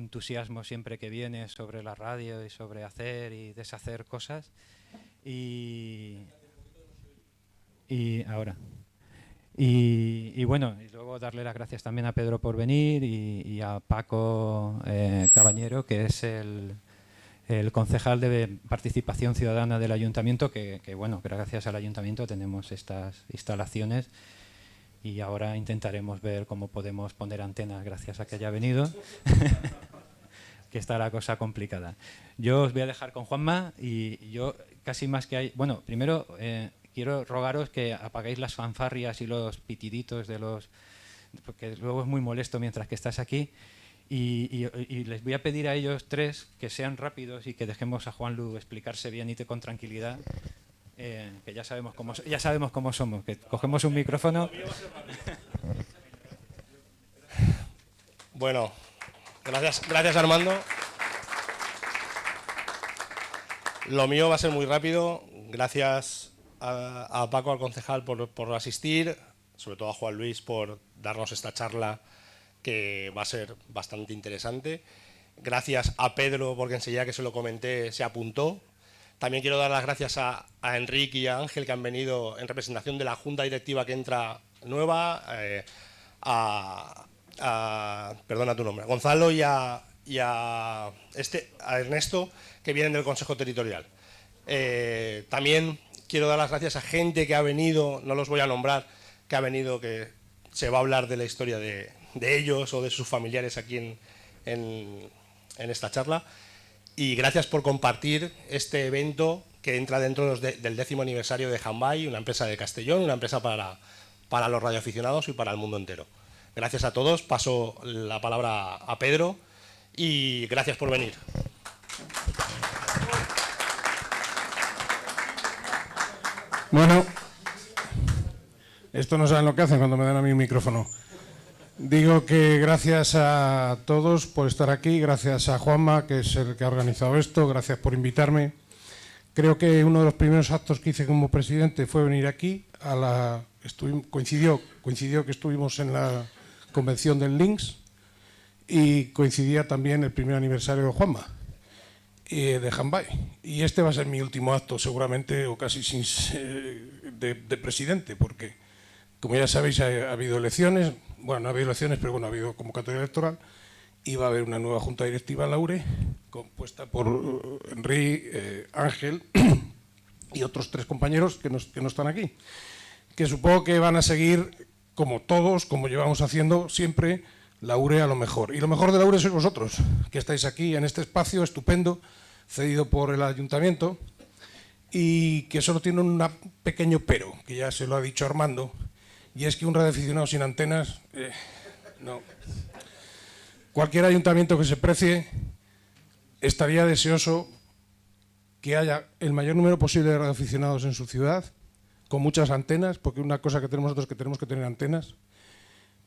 entusiasmo siempre que viene sobre la radio y sobre hacer y deshacer cosas. Y ahora. Y bueno, y luego darle las gracias también a Pedro por venir y a Paco Cabañero, que es el concejal de Participación Ciudadana del Ayuntamiento, que bueno, gracias al Ayuntamiento tenemos estas instalaciones y ahora intentaremos ver cómo podemos poner antenas gracias a que haya venido, que está la cosa complicada. Yo os voy a dejar con Juanma y yo casi más que hay... Bueno, primero quiero rogaros que apaguéis las fanfarrias y los pitiditos de los... porque luego es muy molesto mientras que estás aquí. Y les voy a pedir a ellos tres que sean rápidos y que dejemos a Juanlu explicarse bien y con tranquilidad, que ya sabemos cómo somos, que cogemos un micrófono. Bueno, gracias Armando. Lo mío va a ser muy rápido. Gracias a Paco, al concejal, por asistir, sobre todo a Juan Luis por darnos esta charla que va a ser bastante interesante. Gracias a Pedro, porque enseguida que se lo comenté se apuntó. También quiero dar las gracias a Enrique y a Ángel, que han venido en representación de la Junta Directiva que entra nueva, perdona tu nombre, Gonzalo y a Ernesto, que vienen del Consejo Territorial. También quiero dar las gracias a gente que ha venido, no los voy a nombrar, que ha venido, que se va a hablar de la historia de ellos o de sus familiares aquí en esta charla. Y gracias por compartir este evento que entra dentro del 10º aniversario de Hanbai, una empresa de Castellón, una empresa para los radioaficionados y para el mundo entero. Gracias a todos, paso la palabra a Pedro y gracias por venir. Bueno, esto no saben lo que hacen cuando me dan a mí un micrófono. Digo que gracias a todos por estar aquí, gracias a Juanma, que es el que ha organizado esto, gracias por invitarme. Creo que uno de los primeros actos que hice como presidente fue venir aquí. Coincidió que estuvimos en la convención del Links y coincidía también el primer aniversario de Juanma, de Hanbai. Y este va a ser mi último acto, seguramente, o casi de presidente, porque, como ya sabéis, ha habido elecciones. Bueno, no ha habido elecciones, pero bueno, ha habido convocatoria electoral y va a haber una nueva junta directiva en la URE, compuesta por Enrique, Ángel y otros 3 compañeros que no están aquí, que supongo que van a seguir, como todos, como llevamos haciendo siempre, la URE a lo mejor. Y lo mejor de la URE sois vosotros, que estáis aquí en este espacio estupendo, cedido por el Ayuntamiento, y que solo tiene un pequeño pero, que ya se lo ha dicho Armando, y es que un radioaficionado sin antenas, no. Cualquier ayuntamiento que se precie estaría deseoso que haya el mayor número posible de radioaficionados en su ciudad, con muchas antenas, porque una cosa que tenemos nosotros es que tenemos que tener antenas,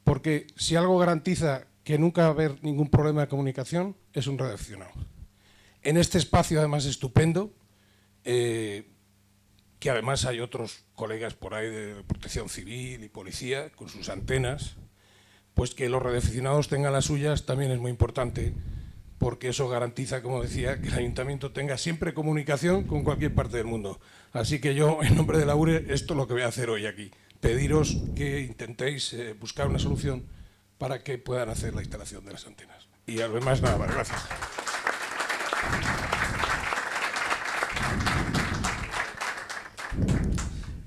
porque si algo garantiza que nunca va a haber ningún problema de comunicación, es un radioaficionado. En este espacio, además, estupendo, que además hay otros colegas por ahí de protección civil y policía con sus antenas, pues que los radioaficionados tengan las suyas también es muy importante, porque eso garantiza, como decía, que el Ayuntamiento tenga siempre comunicación con cualquier parte del mundo. Así que yo, en nombre de la URE, esto es lo que voy a hacer hoy aquí. Pediros que intentéis buscar una solución para que puedan hacer la instalación de las antenas. Y además, nada más. Gracias.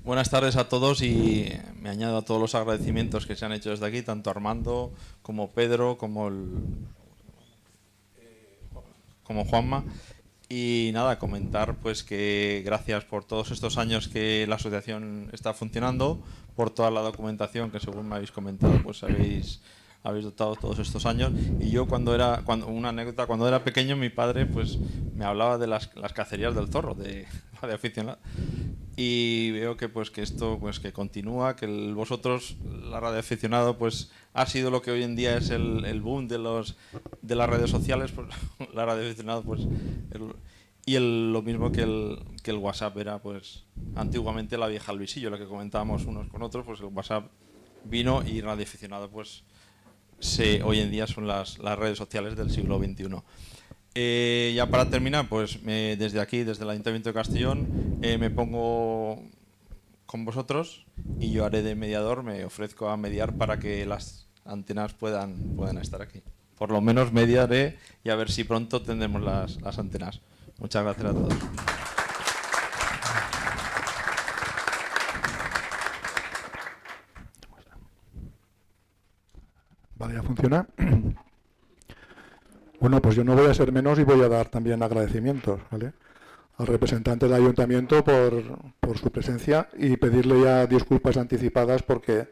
Buenas tardes a todos y me añado a todos los agradecimientos que se han hecho desde aquí, tanto Armando como Pedro como Juanma. Y nada, comentar pues que gracias por todos estos años que la asociación está funcionando, por toda la documentación que, según me habéis comentado, pues habéis dotado todos estos años. Y yo una anécdota, cuando era pequeño mi padre pues me hablaba de las cacerías del zorro, de aficionado. Y veo que esto pues que continúa, que vosotros, la radioaficionado, pues ha sido lo que hoy en día es el boom de las redes sociales, pues la radioaficionado pues lo mismo que el WhatsApp era pues antiguamente la vieja Luisillo, lo que comentábamos unos con otros, pues el WhatsApp vino y radioaficionado pues hoy en día son las redes sociales del siglo XXI. Ya para terminar, pues desde aquí, desde el Ayuntamiento de Castellón, me pongo con vosotros y yo haré de mediador, me ofrezco a mediar para que las antenas puedan estar aquí. Por lo menos mediaré y a ver si pronto tendremos las antenas. Muchas gracias a todos. Vale, ya funciona. Bueno, pues yo no voy a ser menos y voy a dar también agradecimientos, ¿vale?, al representante del ayuntamiento por su presencia y pedirle ya disculpas anticipadas porque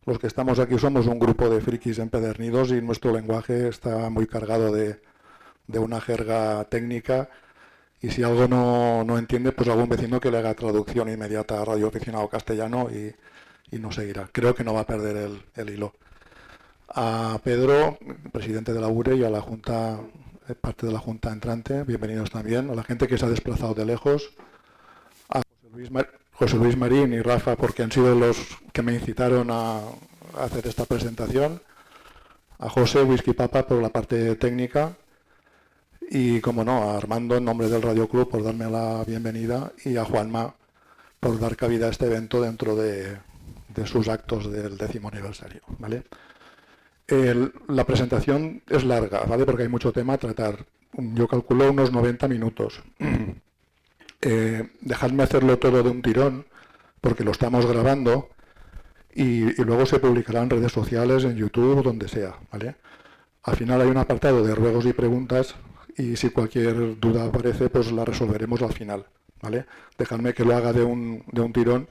los que estamos aquí somos un grupo de frikis empedernidos y nuestro lenguaje está muy cargado de una jerga técnica y si algo no entiende, pues algún vecino que le haga traducción inmediata a Radio Aficionado Castellano y no seguirá. Creo que no va a perder el hilo. A Pedro, presidente de la URE, y a la Junta, parte de la Junta entrante, bienvenidos también. A la gente que se ha desplazado de lejos, a José Luis Marín y Rafa, porque han sido los que me incitaron a hacer esta presentación, a José Whisky Papa por la parte técnica y, como no, a Armando en nombre del Radio Club por darme la bienvenida y a Juanma por dar cabida a este evento dentro de sus actos del 10º aniversario, ¿vale? La presentación es larga, ¿vale?, porque hay mucho tema a tratar. Yo calculo unos 90 minutos. Dejadme hacerlo todo de un tirón, porque lo estamos grabando y luego se publicará en redes sociales, en YouTube, donde sea, ¿vale? Al final hay un apartado de ruegos y preguntas y si cualquier duda aparece, pues la resolveremos al final, ¿vale? Dejadme que lo haga de un tirón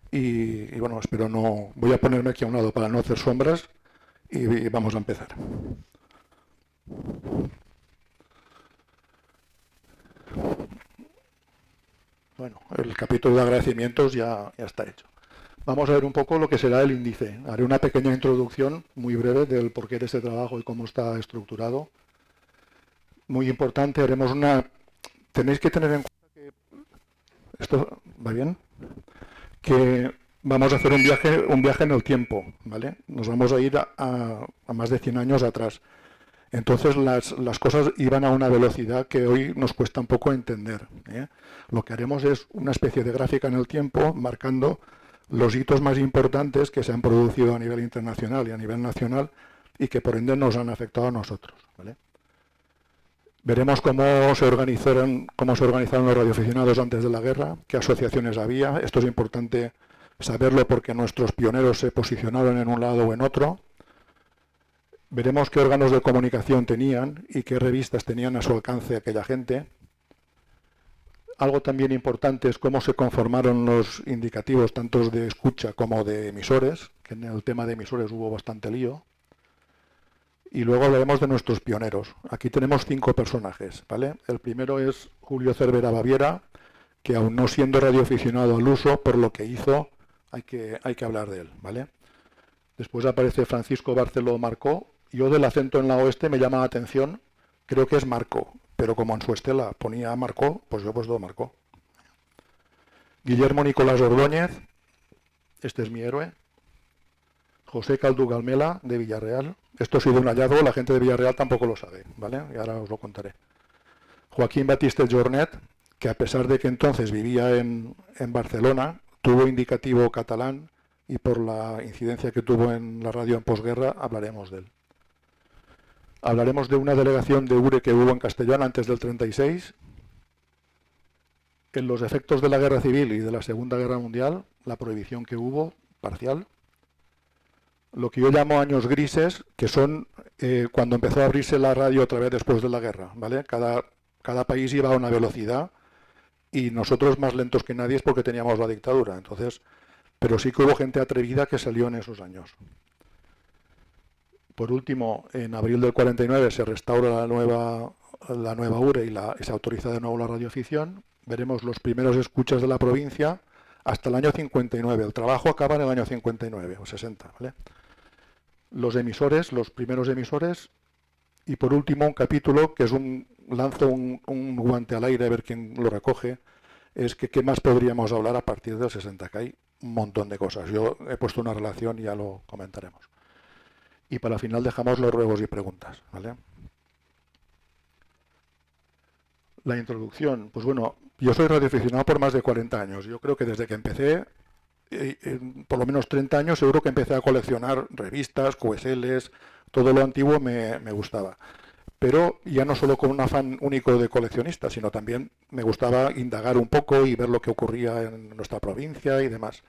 y bueno, espero no... Voy a ponerme aquí a un lado para no hacer sombras. Y vamos a empezar. Bueno, el capítulo de agradecimientos ya está hecho. Vamos a ver un poco lo que será el índice. Haré una pequeña introducción muy breve del porqué de este trabajo y cómo está estructurado. Muy importante, haremos una... Tenéis que tener en cuenta que... ¿Esto va bien? Que... Vamos a hacer un viaje en el tiempo, ¿vale? Nos vamos a ir a más de 100 años atrás. Entonces las cosas iban a una velocidad que hoy nos cuesta un poco entender, ¿eh? Lo que haremos es una especie de gráfica en el tiempo marcando los hitos más importantes que se han producido a nivel internacional y a nivel nacional y que por ende nos han afectado a nosotros, ¿vale? Veremos cómo se organizaron los radioaficionados antes de la guerra, qué asociaciones había. Esto es importante saberlo porque nuestros pioneros se posicionaron en un lado o en otro. Veremos qué órganos de comunicación tenían y qué revistas tenían a su alcance aquella gente. Algo también importante es cómo se conformaron los indicativos, tanto de escucha como de emisores, que en el tema de emisores hubo bastante lío. Y luego hablaremos de nuestros pioneros. Aquí tenemos 5 personajes, ¿vale? El primero es Julio Cervera Baviera, que aún no siendo radioaficionado al uso, por lo que hizo, hay que hablar de él, ¿vale? Después aparece Francisco Barceló Marcó. Yo del acento en la oeste me llama la atención, creo que es Marcó, pero como en su estela ponía Marcó, pues yo he puesto Marcó. Guillermo Nicolás Ordóñez, este es mi héroe. José Caldu Galmela, de Villarreal. Esto ha sido un hallazgo, la gente de Villarreal tampoco lo sabe, ¿vale? Y ahora os lo contaré. Joaquín Batiste Jornet, que a pesar de que entonces vivía en Barcelona, tuvo indicativo catalán y por la incidencia que tuvo en la radio en posguerra hablaremos de él. Hablaremos de una delegación de URE que hubo en Castellón antes del 36, en los efectos de la guerra civil y de la Segunda Guerra Mundial, la prohibición que hubo, parcial, lo que yo llamo años grises, que son cuando empezó a abrirse la radio otra vez después de la guerra, ¿vale? Cada país iba a una velocidad y nosotros más lentos que nadie es porque teníamos la dictadura. Entonces, pero sí que hubo gente atrevida que salió en esos años. Por último, en abril del 49 se restaura la nueva URE y se autoriza de nuevo la radioafición. Veremos los primeros escuchas de la provincia hasta el año 59. El trabajo acaba en el año 59 o 60, ¿vale? Los emisores, los primeros emisores. Y por último, un capítulo que es lanzo un guante al aire a ver quién lo recoge, es que qué más podríamos hablar a partir del 60, que hay un montón de cosas. Yo he puesto una relación y ya lo comentaremos. y para el final dejamos los ruegos y preguntas, ¿vale? La introducción, pues bueno, yo soy radioaficionado por más de 40 años. Yo creo que desde que empecé, por lo menos 30 años, seguro que empecé a coleccionar revistas, QSLs, todo lo antiguo me gustaba. Pero ya no solo con un afán único de coleccionista, sino también me gustaba indagar un poco y ver lo que ocurría en nuestra provincia y demás.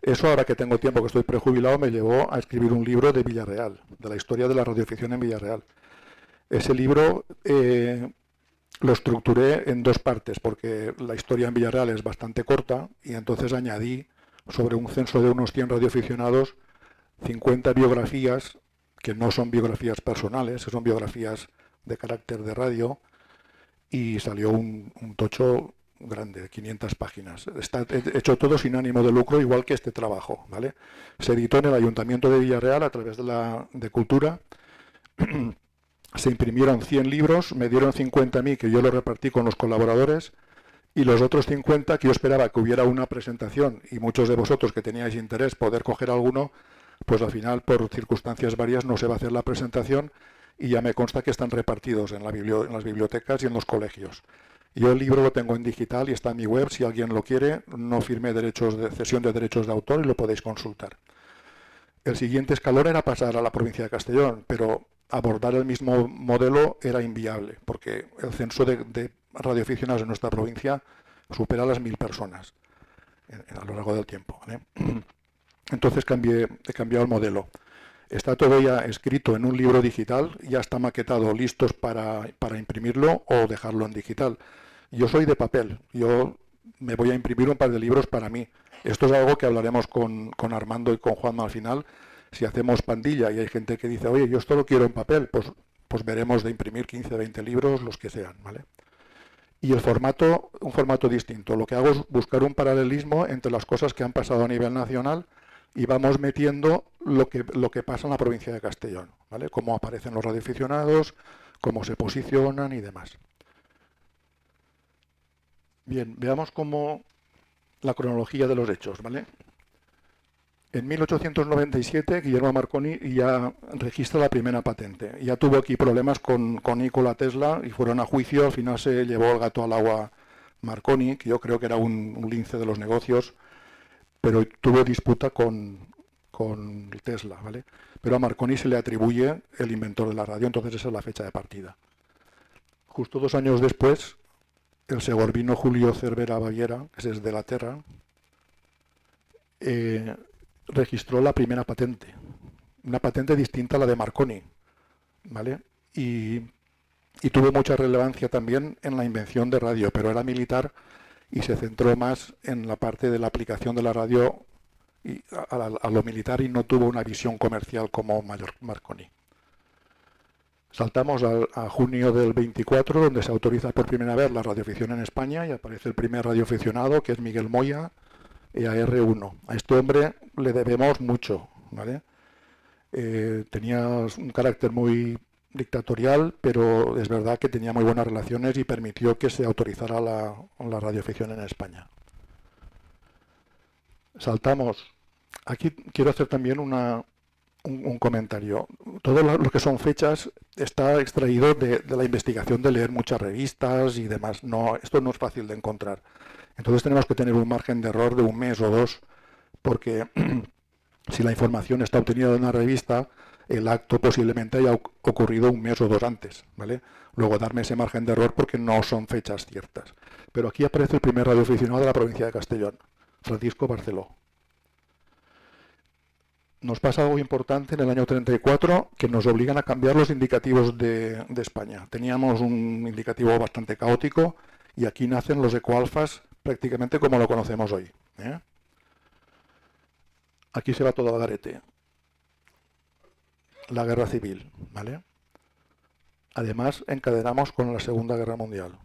Eso, ahora que tengo tiempo, que estoy prejubilado, me llevó a escribir un libro de Villarreal, de la historia de la radioafición en Villarreal. Ese libro lo estructuré en dos partes, porque la historia en Villarreal es bastante corta, y entonces añadí, sobre un censo de unos 100 radioaficionados, 50 biografías, que no son biografías personales, son biografías de carácter de radio, y salió un tocho grande, 500 páginas. Está hecho todo sin ánimo de lucro, igual que este trabajo, ¿vale? Se editó en el Ayuntamiento de Villarreal a través de Cultura. Se imprimieron 100 libros, me dieron 50 a mí, que yo los repartí con los colaboradores, y los otros 50, que yo esperaba que hubiera una presentación, y muchos de vosotros que teníais interés poder coger alguno, pues al final, por circunstancias varias, no se va a hacer la presentación, y ya me consta que están repartidos en las bibliotecas y en los colegios. Yo el libro lo tengo en digital y está en mi web, si alguien lo quiere, no firmé cesión de derechos de autor y lo podéis consultar. El siguiente escalón era pasar a la provincia de Castellón, pero abordar el mismo modelo era inviable, porque el censo de radioaficionados en nuestra provincia supera las 1000 personas a lo largo del tiempo, ¿vale? Entonces he cambiado el modelo. Está todo ya escrito en un libro digital, ya está maquetado, listos para imprimirlo o dejarlo en digital. Yo soy de papel, yo me voy a imprimir un par de libros para mí. Esto es algo que hablaremos con Armando y con Juanma al final. Si hacemos pandilla y hay gente que dice, oye, yo esto lo quiero en papel, pues veremos de imprimir 15, 20 libros, los que sean, ¿vale? Y el formato, un formato distinto. Lo que hago es buscar un paralelismo entre las cosas que han pasado a nivel nacional y vamos metiendo lo que pasa en la provincia de Castellón, ¿vale? Cómo aparecen los radioaficionados, cómo se posicionan y demás. Bien, veamos cómo la cronología de los hechos, ¿vale? En 1897, Guillermo Marconi ya registra la primera patente. Ya tuvo aquí problemas con Nikola Tesla y fueron a juicio. Al final se llevó el gato al agua Marconi, que yo creo que era un lince de los negocios, pero tuvo disputa con Tesla, ¿vale? Pero a Marconi se le atribuye el inventor de la radio, entonces esa es la fecha de partida. Justo 2 años después, el segorbino Julio Cervera Baviera, que es de la Terra, registró la primera patente, una patente distinta a la de Marconi, ¿vale? Y tuvo mucha relevancia también en la invención de radio, pero era militar y se centró más en la parte de la aplicación de la radio a lo militar y no tuvo una visión comercial como Marconi. Saltamos a junio del 24, donde se autoriza por primera vez la radioafición en España y aparece el primer radioaficionado, que es Miguel Moya, EAR1. A este hombre le debemos mucho, ¿vale? Tenía un carácter muy dictatorial, pero es verdad que tenía muy buenas relaciones y permitió que se autorizara la radioafición en España. Saltamos. Aquí quiero hacer también un comentario. Todo lo que son fechas está extraído de la investigación de leer muchas revistas y demás. No, esto no es fácil de encontrar. Entonces tenemos que tener un margen de error de 1 mes o 2, porque si la información está obtenida de una revista, el acto posiblemente haya ocurrido 1 mes o 2 antes, ¿vale? Luego darme ese margen de error porque no son fechas ciertas. Pero aquí aparece el primer radioaficionado de la provincia de Castellón, Francisco Barceló. Nos pasa algo importante en el año 34, que nos obligan a cambiar los indicativos de España. Teníamos un indicativo bastante caótico y aquí nacen los ecoalfas prácticamente como lo conocemos hoy, ¿eh? Aquí se va todo al garete. La guerra civil, ¿vale? Además, encadenamos con la Segunda Guerra Mundial.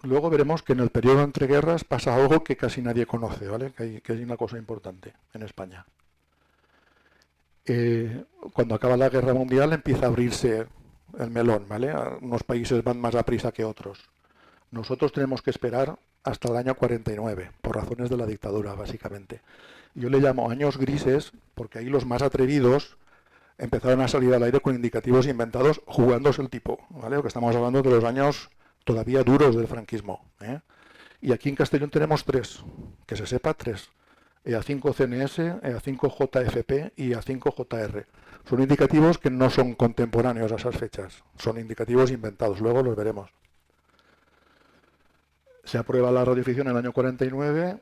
Luego veremos que en el periodo entre guerras pasa algo que casi nadie conoce, ¿vale? Que hay una cosa importante en España. Cuando acaba la Guerra Mundial empieza a abrirse el melón, ¿vale? Unos países van más a prisa que otros. Nosotros tenemos que esperar hasta el año 49, por razones de la dictadura, básicamente. Yo le llamo años grises porque ahí los más atrevidos empezaron a salir al aire con indicativos inventados jugándose el tipo, ¿vale? Porque estamos hablando de los años todavía duros del franquismo, ¿eh? Y aquí en Castellón tenemos 3, que se sepa 3. EA5CNS, EA5JFP y EA5JR. Son indicativos que no son contemporáneos a esas fechas, son indicativos inventados, luego los veremos. Se aprueba la radioficción en el año 49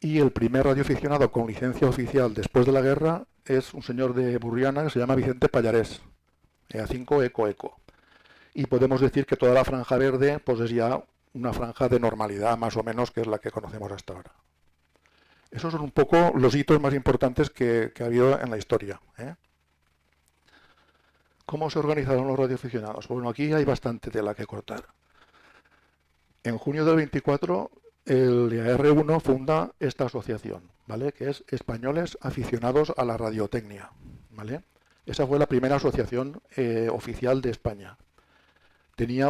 y el primer radioaficionado con licencia oficial después de la guerra es un señor de Burriana que se llama Vicente Pallarés, EA5 ECO. Y podemos decir que toda la franja verde pues es ya una franja de normalidad más o menos, que es la que conocemos hasta ahora. Esos son un poco los hitos más importantes que ha habido en la historia, ¿eh? ¿Cómo se organizaron los radioaficionados? Bueno, aquí hay bastante tela que cortar. En junio del 24, el EAR1 funda esta asociación, ¿vale? Que es Españoles Aficionados a la Radiotecnia, ¿vale? Esa fue la primera asociación oficial de España. Tenía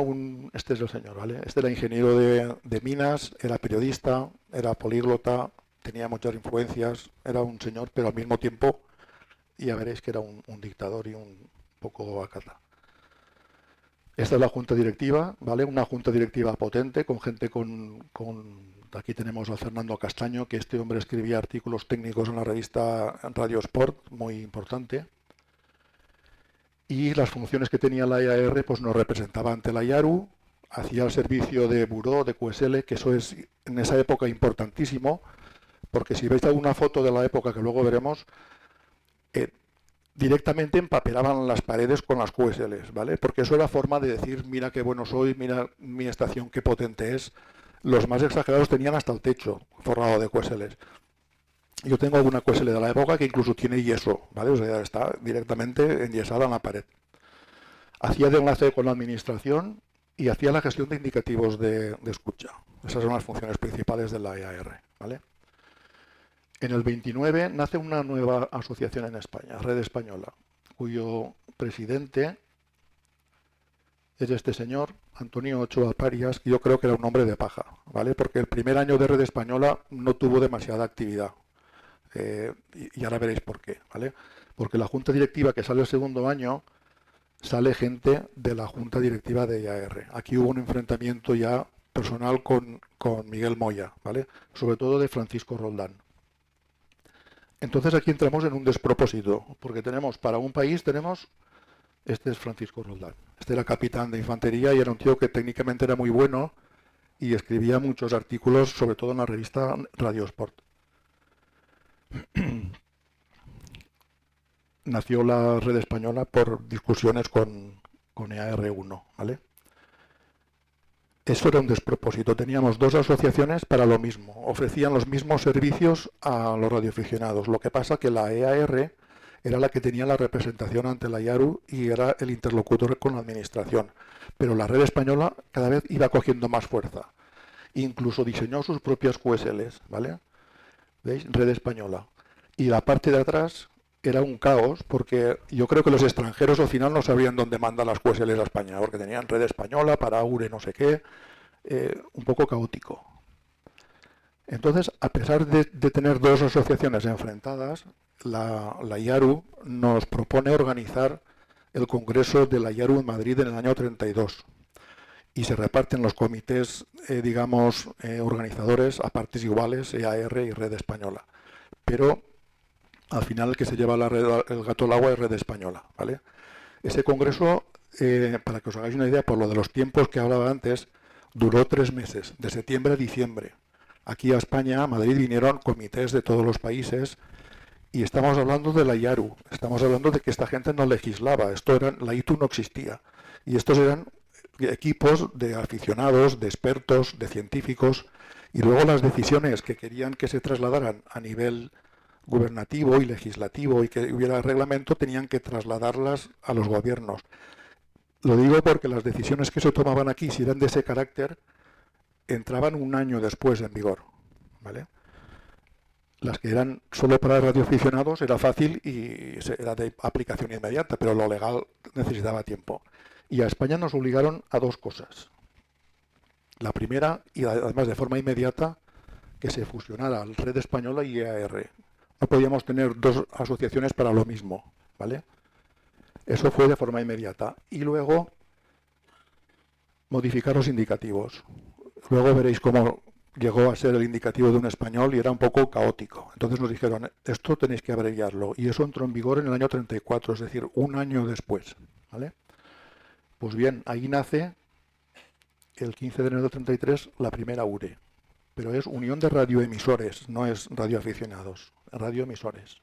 este es el señor, ¿vale? Este era ingeniero de minas, era periodista, era políglota, tenía muchas influencias, era un señor, pero al mismo tiempo, ya veréis que era un dictador y un poco acata. Esta es la junta directiva, ¿vale? Una junta directiva potente, con gente aquí tenemos a Fernando Castaño, que este hombre escribía artículos técnicos en la revista Radio Sport, muy importante. Y las funciones que tenía la EAR, pues nos representaba ante la IARU, hacía el servicio de buró, de QSL, que eso es en esa época importantísimo, porque si veis alguna foto de la época que luego veremos, directamente empapelaban las paredes con las QSLs, ¿vale? Porque eso era forma de decir, mira qué bueno soy, mira mi estación qué potente es. Los más exagerados tenían hasta el techo forrado de QSLs. Yo tengo alguna QSL de la época que incluso tiene yeso, ¿vale? O sea, está directamente enyesada en la pared. Hacía de enlace con la administración y hacía la gestión de indicativos de escucha. Esas son las funciones principales de la EAR, ¿vale? En el 29 nace una nueva asociación en España, Red Española, cuyo presidente es este señor, Antonio Ochoa Parias, que yo creo que era un hombre de paja, ¿vale? Porque el primer año de Red Española no tuvo demasiada actividad. Y ahora veréis por qué, ¿vale? Porque la junta directiva que sale el segundo año, sale gente de la junta directiva de IAR. Aquí hubo un enfrentamiento ya personal con Miguel Moya, ¿vale? Sobre todo de Francisco Roldán. Entonces aquí entramos en un despropósito, porque para un país tenemos, este es Francisco Roldán, este era capitán de infantería y era un tío que técnicamente era muy bueno y escribía muchos artículos, sobre todo en la revista Radio Sport. Nació la Red Española por discusiones con EAR1, ¿vale? Eso era un despropósito. Teníamos 2 asociaciones para lo mismo. Ofrecían los mismos servicios a los radioaficionados. Lo que pasa que la EAR era la que tenía la representación ante la IARU y era el interlocutor con la administración. Pero la Red Española cada vez iba cogiendo más fuerza. Incluso diseñó sus propias QSLs, ¿vale? ¿Veis? Red Española. Y la parte de atrás era un caos, porque yo creo que los extranjeros al final no sabrían dónde mandan las QSLs a España, porque tenían Red Española, para Aure, no sé qué, un poco caótico. Entonces, a pesar de tener 2 asociaciones enfrentadas, la IARU nos propone organizar el Congreso de la IARU en Madrid en el año 32. Y se reparten los comités, organizadores a partes iguales, EAR y Red Española. Pero al final el que se lleva el gato al agua es Red Española, ¿vale? Ese congreso, para que os hagáis una idea, por lo de los tiempos que hablaba antes, duró 3 meses, de septiembre a diciembre. Aquí a España, a Madrid, vinieron comités de todos los países y estamos hablando de la IARU, estamos hablando de que esta gente no legislaba, la ITU no existía. Y estos eran equipos de aficionados, de expertos, de científicos, y luego las decisiones que querían que se trasladaran a nivel gubernativo y legislativo y que hubiera reglamento, tenían que trasladarlas a los gobiernos. Lo digo porque las decisiones que se tomaban aquí, si eran de ese carácter, entraban un año después en vigor, ¿vale? Las que eran solo para radioaficionados era fácil y era de aplicación inmediata, pero lo legal necesitaba tiempo. Y a España nos obligaron a 2 cosas. La primera, y además de forma inmediata, que se fusionara Red Española y EAR. No podíamos tener 2 asociaciones para lo mismo, ¿vale? Eso fue de forma inmediata. Y luego modificar los indicativos. Luego veréis cómo llegó a ser el indicativo de un español y era un poco caótico. Entonces nos dijeron, esto tenéis que abreviarlo. Y eso entró en vigor en el año 34, es decir, un año después. ¿Vale? Pues bien, ahí nace, el 15 de enero del 33, la primera URE. Pero es Unión de Radioemisores, no es radioaficionados, radioemisores.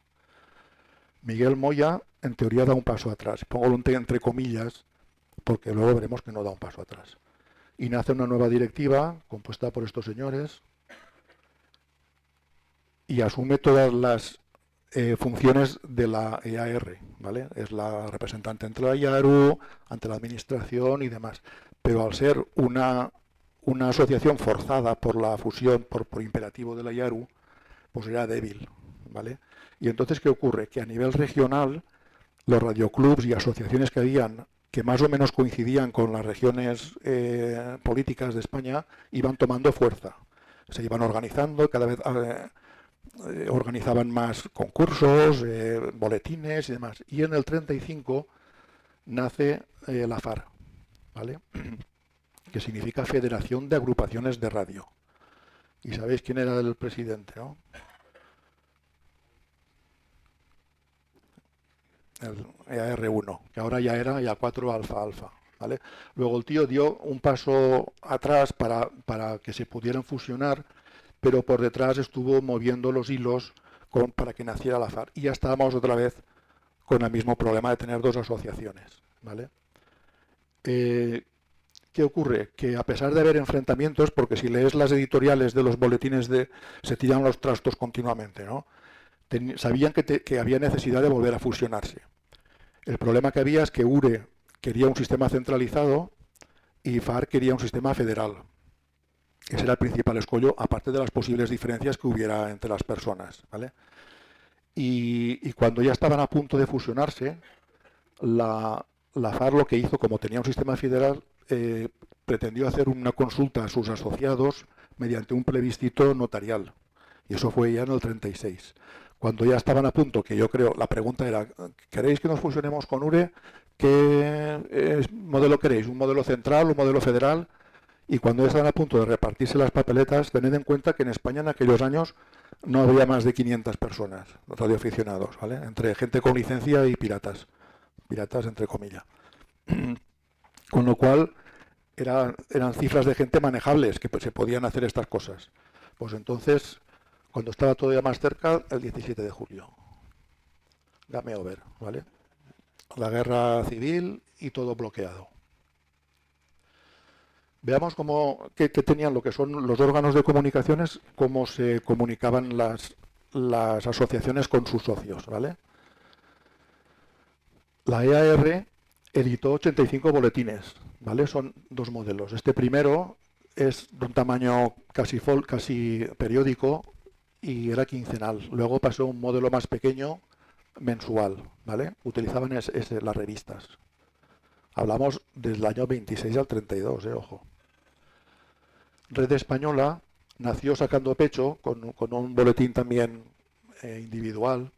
Miguel Moya, en teoría, da un paso atrás. Pongo entre comillas, porque luego veremos que no da un paso atrás. Y nace una nueva directiva, compuesta por estos señores, y asume todas las funciones de la EAR, ¿vale? Es la representante ante la IARU, ante la administración y demás. Pero al ser una asociación forzada por la fusión, por imperativo de la IARU, pues era débil, ¿vale? Y entonces, ¿qué ocurre? Que a nivel regional, los radioclubs y asociaciones que habían, que más o menos coincidían con las regiones políticas de España, iban tomando fuerza. Se iban organizando, cada vez organizaban más concursos, boletines y demás. Y en el 35 nace la FAR, ¿vale? Que significa Federación de Agrupaciones de Radio. ¿Y sabéis quién era el presidente, no? El EAR1, que ahora ya era EA4 alfa, ¿vale? Luego el tío dio un paso atrás para que se pudieran fusionar, pero por detrás estuvo moviendo los hilos para que naciera la FAR. Y ya estábamos otra vez con el mismo problema de tener dos asociaciones, ¿vale? ¿Qué ocurre? Que a pesar de haber enfrentamientos, porque si lees las editoriales de los boletines se tiran los trastos continuamente, ¿no? Sabían que había necesidad de volver a fusionarse. El problema que había es que URE quería un sistema centralizado y FAR quería un sistema federal. Ese era el principal escollo, aparte de las posibles diferencias que hubiera entre las personas, ¿vale? Y cuando ya estaban a punto de fusionarse, la FAR lo que hizo, como tenía un sistema federal, pretendió hacer una consulta a sus asociados mediante un plebiscito notarial. Y eso fue ya en el 36. Cuando ya estaban a punto, que yo creo, la pregunta era, ¿queréis que nos fusionemos con URE? ¿Qué modelo queréis? ¿Un modelo central, un modelo federal? Y cuando ya estaban a punto de repartirse las papeletas, tened en cuenta que en España en aquellos años no había más de 500 personas, radioaficionados, ¿vale? Entre gente con licencia y piratas entre comillas. Con lo cual eran cifras de gente manejables, que se podían hacer estas cosas. Pues entonces, cuando estaba todavía más cerca, el 17 de julio. Game over, ¿vale? La guerra civil y todo bloqueado. Veamos qué tenían lo que son los órganos de comunicaciones, cómo se comunicaban las asociaciones con sus socios, ¿vale? La EAR editó 85 boletines, ¿vale? Son dos modelos. Este primero es de un tamaño casi periódico y era quincenal. Luego pasó a un modelo más pequeño, mensual, ¿vale? Utilizaban las revistas. Hablamos del año 26 al 32, ojo. Red Española nació sacando pecho con un boletín también individual,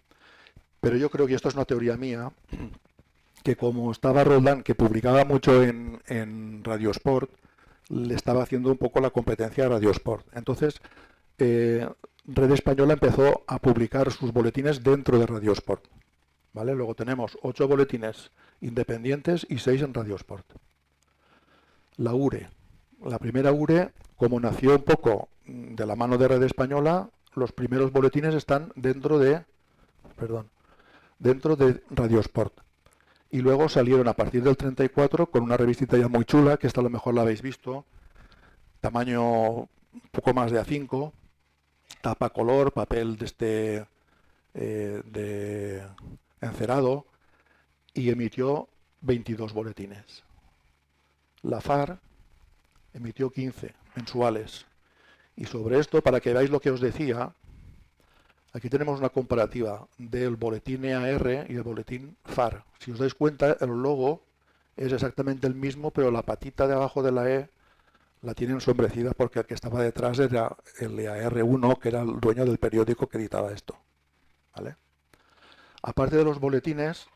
pero yo creo que esto es una teoría mía, que como estaba Roldán, que publicaba mucho en Radiosport, le estaba haciendo un poco la competencia a Radiosport. Entonces, Red Española empezó a publicar sus boletines dentro de Radiosport, ¿vale? Luego tenemos 8 boletines independientes y 6 en Radiosport. La URE. La primera URE, como nació un poco de la mano de Red Española, los primeros boletines están dentro de Radiosport. Y luego salieron a partir del 34 con una revistita ya muy chula, que esta a lo mejor la habéis visto, tamaño un poco más de A5, tapa color, papel de encerado, y emitió 22 boletines. La FAR emitió 15 mensuales. Y sobre esto, para que veáis lo que os decía, aquí tenemos una comparativa del boletín EAR y el boletín FAR. Si os dais cuenta, el logo es exactamente el mismo, pero la patita de abajo de la E la tiene ensombrecida porque el que estaba detrás era el EAR1, que era el dueño del periódico que editaba esto, ¿vale? Aparte de los boletines,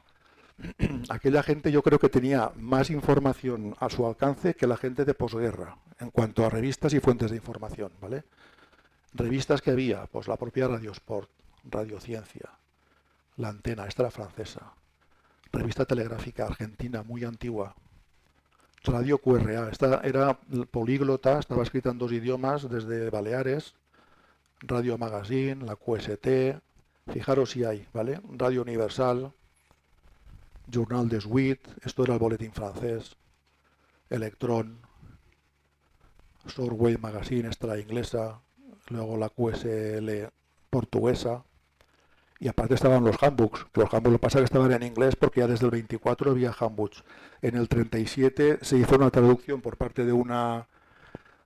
aquella gente yo creo que tenía más información a su alcance que la gente de posguerra, en cuanto a revistas y fuentes de información, ¿vale? Revistas que había, pues la propia Radiosport, Radiociencia, La Antena, esta era francesa, revista telegráfica argentina muy antigua, Radio QRA, esta era políglota, estaba escrita en 2 idiomas desde Baleares, Radio Magazine, la QST, fijaros si hay, ¿vale? Radio Universal, Journal des Huit, esto era el boletín francés, Electron, Survey Magazine, esta la inglesa, luego la QSL portuguesa, y aparte estaban los handbooks, que los handbooks lo que pasa es que estaban en inglés porque ya desde el 24 había handbooks. En el 37 se hizo una traducción por parte de una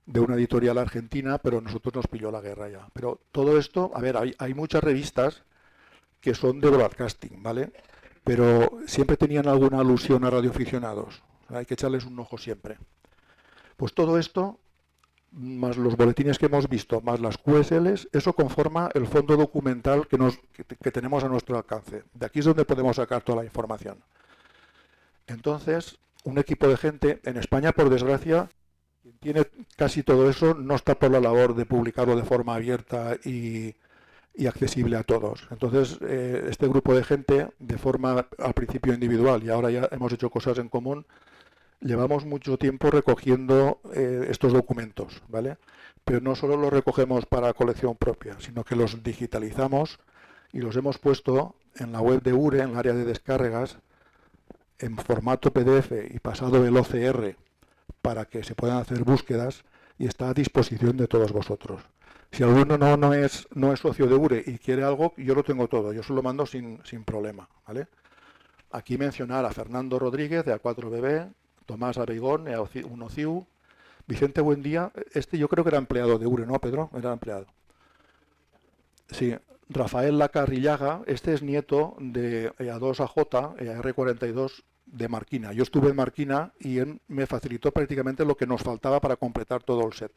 editorial argentina, pero nosotros nos pilló la guerra ya. Pero todo esto, a ver, hay muchas revistas que son de broadcasting, ¿vale? Pero siempre tenían alguna alusión a radioaficionados. Hay que echarles un ojo siempre. Pues todo esto, más los boletines que hemos visto, más las QSLs, eso conforma el fondo documental que tenemos a nuestro alcance. De aquí es donde podemos sacar toda la información. Entonces, un equipo de gente, en España, por desgracia, quien tiene casi todo eso, no está por la labor de publicarlo de forma abierta y accesible a todos. Entonces, este grupo de gente, de forma al principio individual y ahora ya hemos hecho cosas en común, llevamos mucho tiempo recogiendo estos documentos, ¿vale? Pero no solo los recogemos para colección propia, sino que los digitalizamos y los hemos puesto en la web de URE, en el área de descargas, en formato PDF y pasado el OCR para que se puedan hacer búsquedas y está a disposición de todos vosotros. Si alguno no es socio de URE y quiere algo, yo lo tengo todo, yo se lo mando sin problema, ¿vale? Aquí mencionar a Fernando Rodríguez de A4BB, Tomás Abeigón, de A1CIU, Vicente Buendía, este yo creo que era empleado de URE, ¿no, Pedro? Era empleado. Sí, Rafael Lacarrillaga, este es nieto de EA2AJ, EAR42 de Marquina. Yo estuve en Marquina y él me facilitó prácticamente lo que nos faltaba para completar todo el set.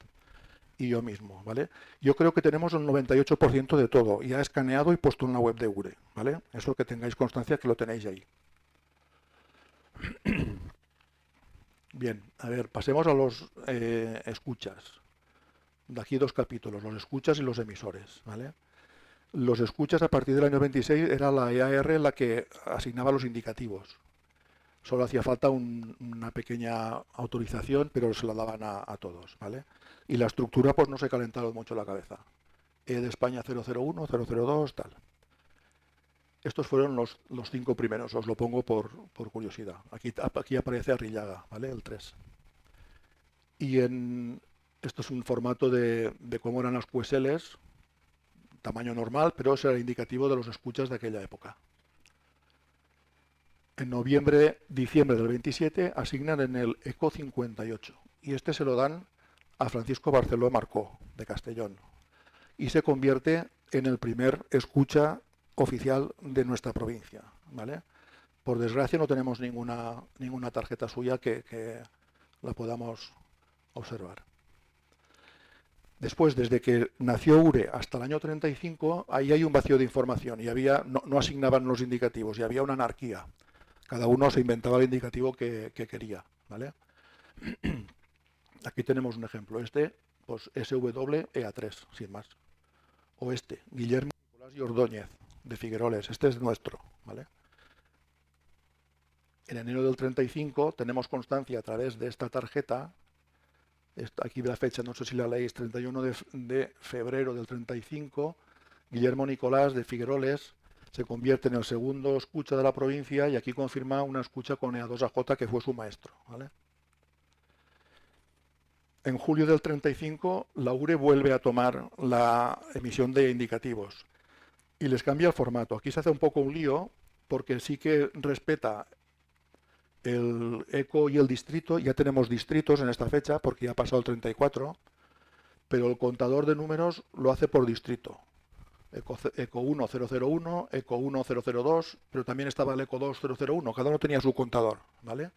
Y yo mismo, ¿vale? Yo creo que tenemos el 98% de todo, ya escaneado y puesto en la web de URE, ¿vale? Eso que tengáis constancia que lo tenéis ahí. Bien, a ver, pasemos a los escuchas. De aquí 2 capítulos, los escuchas y los emisores, ¿vale? Los escuchas a partir del año 26 era la EAR la que asignaba los indicativos. Solo hacía falta una pequeña autorización, pero se la daban a todos, ¿vale? Y la estructura pues no se calentaron mucho la cabeza. E de España 001, 002, tal. Estos fueron los 5 primeros, os lo pongo por curiosidad. Aquí aparece Arrillaga, ¿vale? El 3. Y esto es un formato de cómo eran las QSLs, tamaño normal, pero ese era indicativo de los escuchas de aquella época. En diciembre del 27 asignan en el ECO 58 y este se lo dan a Francisco Barceló Marcó, de Castellón, y se convierte en el primer escucha oficial de nuestra provincia, ¿vale? Por desgracia no tenemos ninguna tarjeta suya que la podamos observar. Después, desde que nació URE hasta el año 35, ahí hay un vacío de información y no asignaban los indicativos y había una anarquía. Cada uno se inventaba el indicativo que quería, ¿vale? Aquí tenemos un ejemplo. Pues SWEA3, sin más. O Guillermo Nicolás y Ordóñez, de Figueroles. Este es nuestro, ¿vale? En enero del 35 tenemos constancia a través de esta tarjeta. Aquí la fecha, no sé si la leéis, 31 de febrero del 35. Guillermo Nicolás, de Figueroles, se convierte en el segundo escucha de la provincia y aquí confirma una escucha con EA2AJ que fue su maestro, ¿vale? En julio del 35 la URE vuelve a tomar la emisión de indicativos y les cambia el formato. Aquí se hace un poco un lío porque sí que respeta el ECO y el distrito. Ya tenemos distritos en esta fecha porque ya ha pasado el 34, pero el contador de números lo hace por distrito. ECO 1 001, ECO 1 002, pero también estaba el ECO 2 001, cada uno tenía su contador, ¿vale?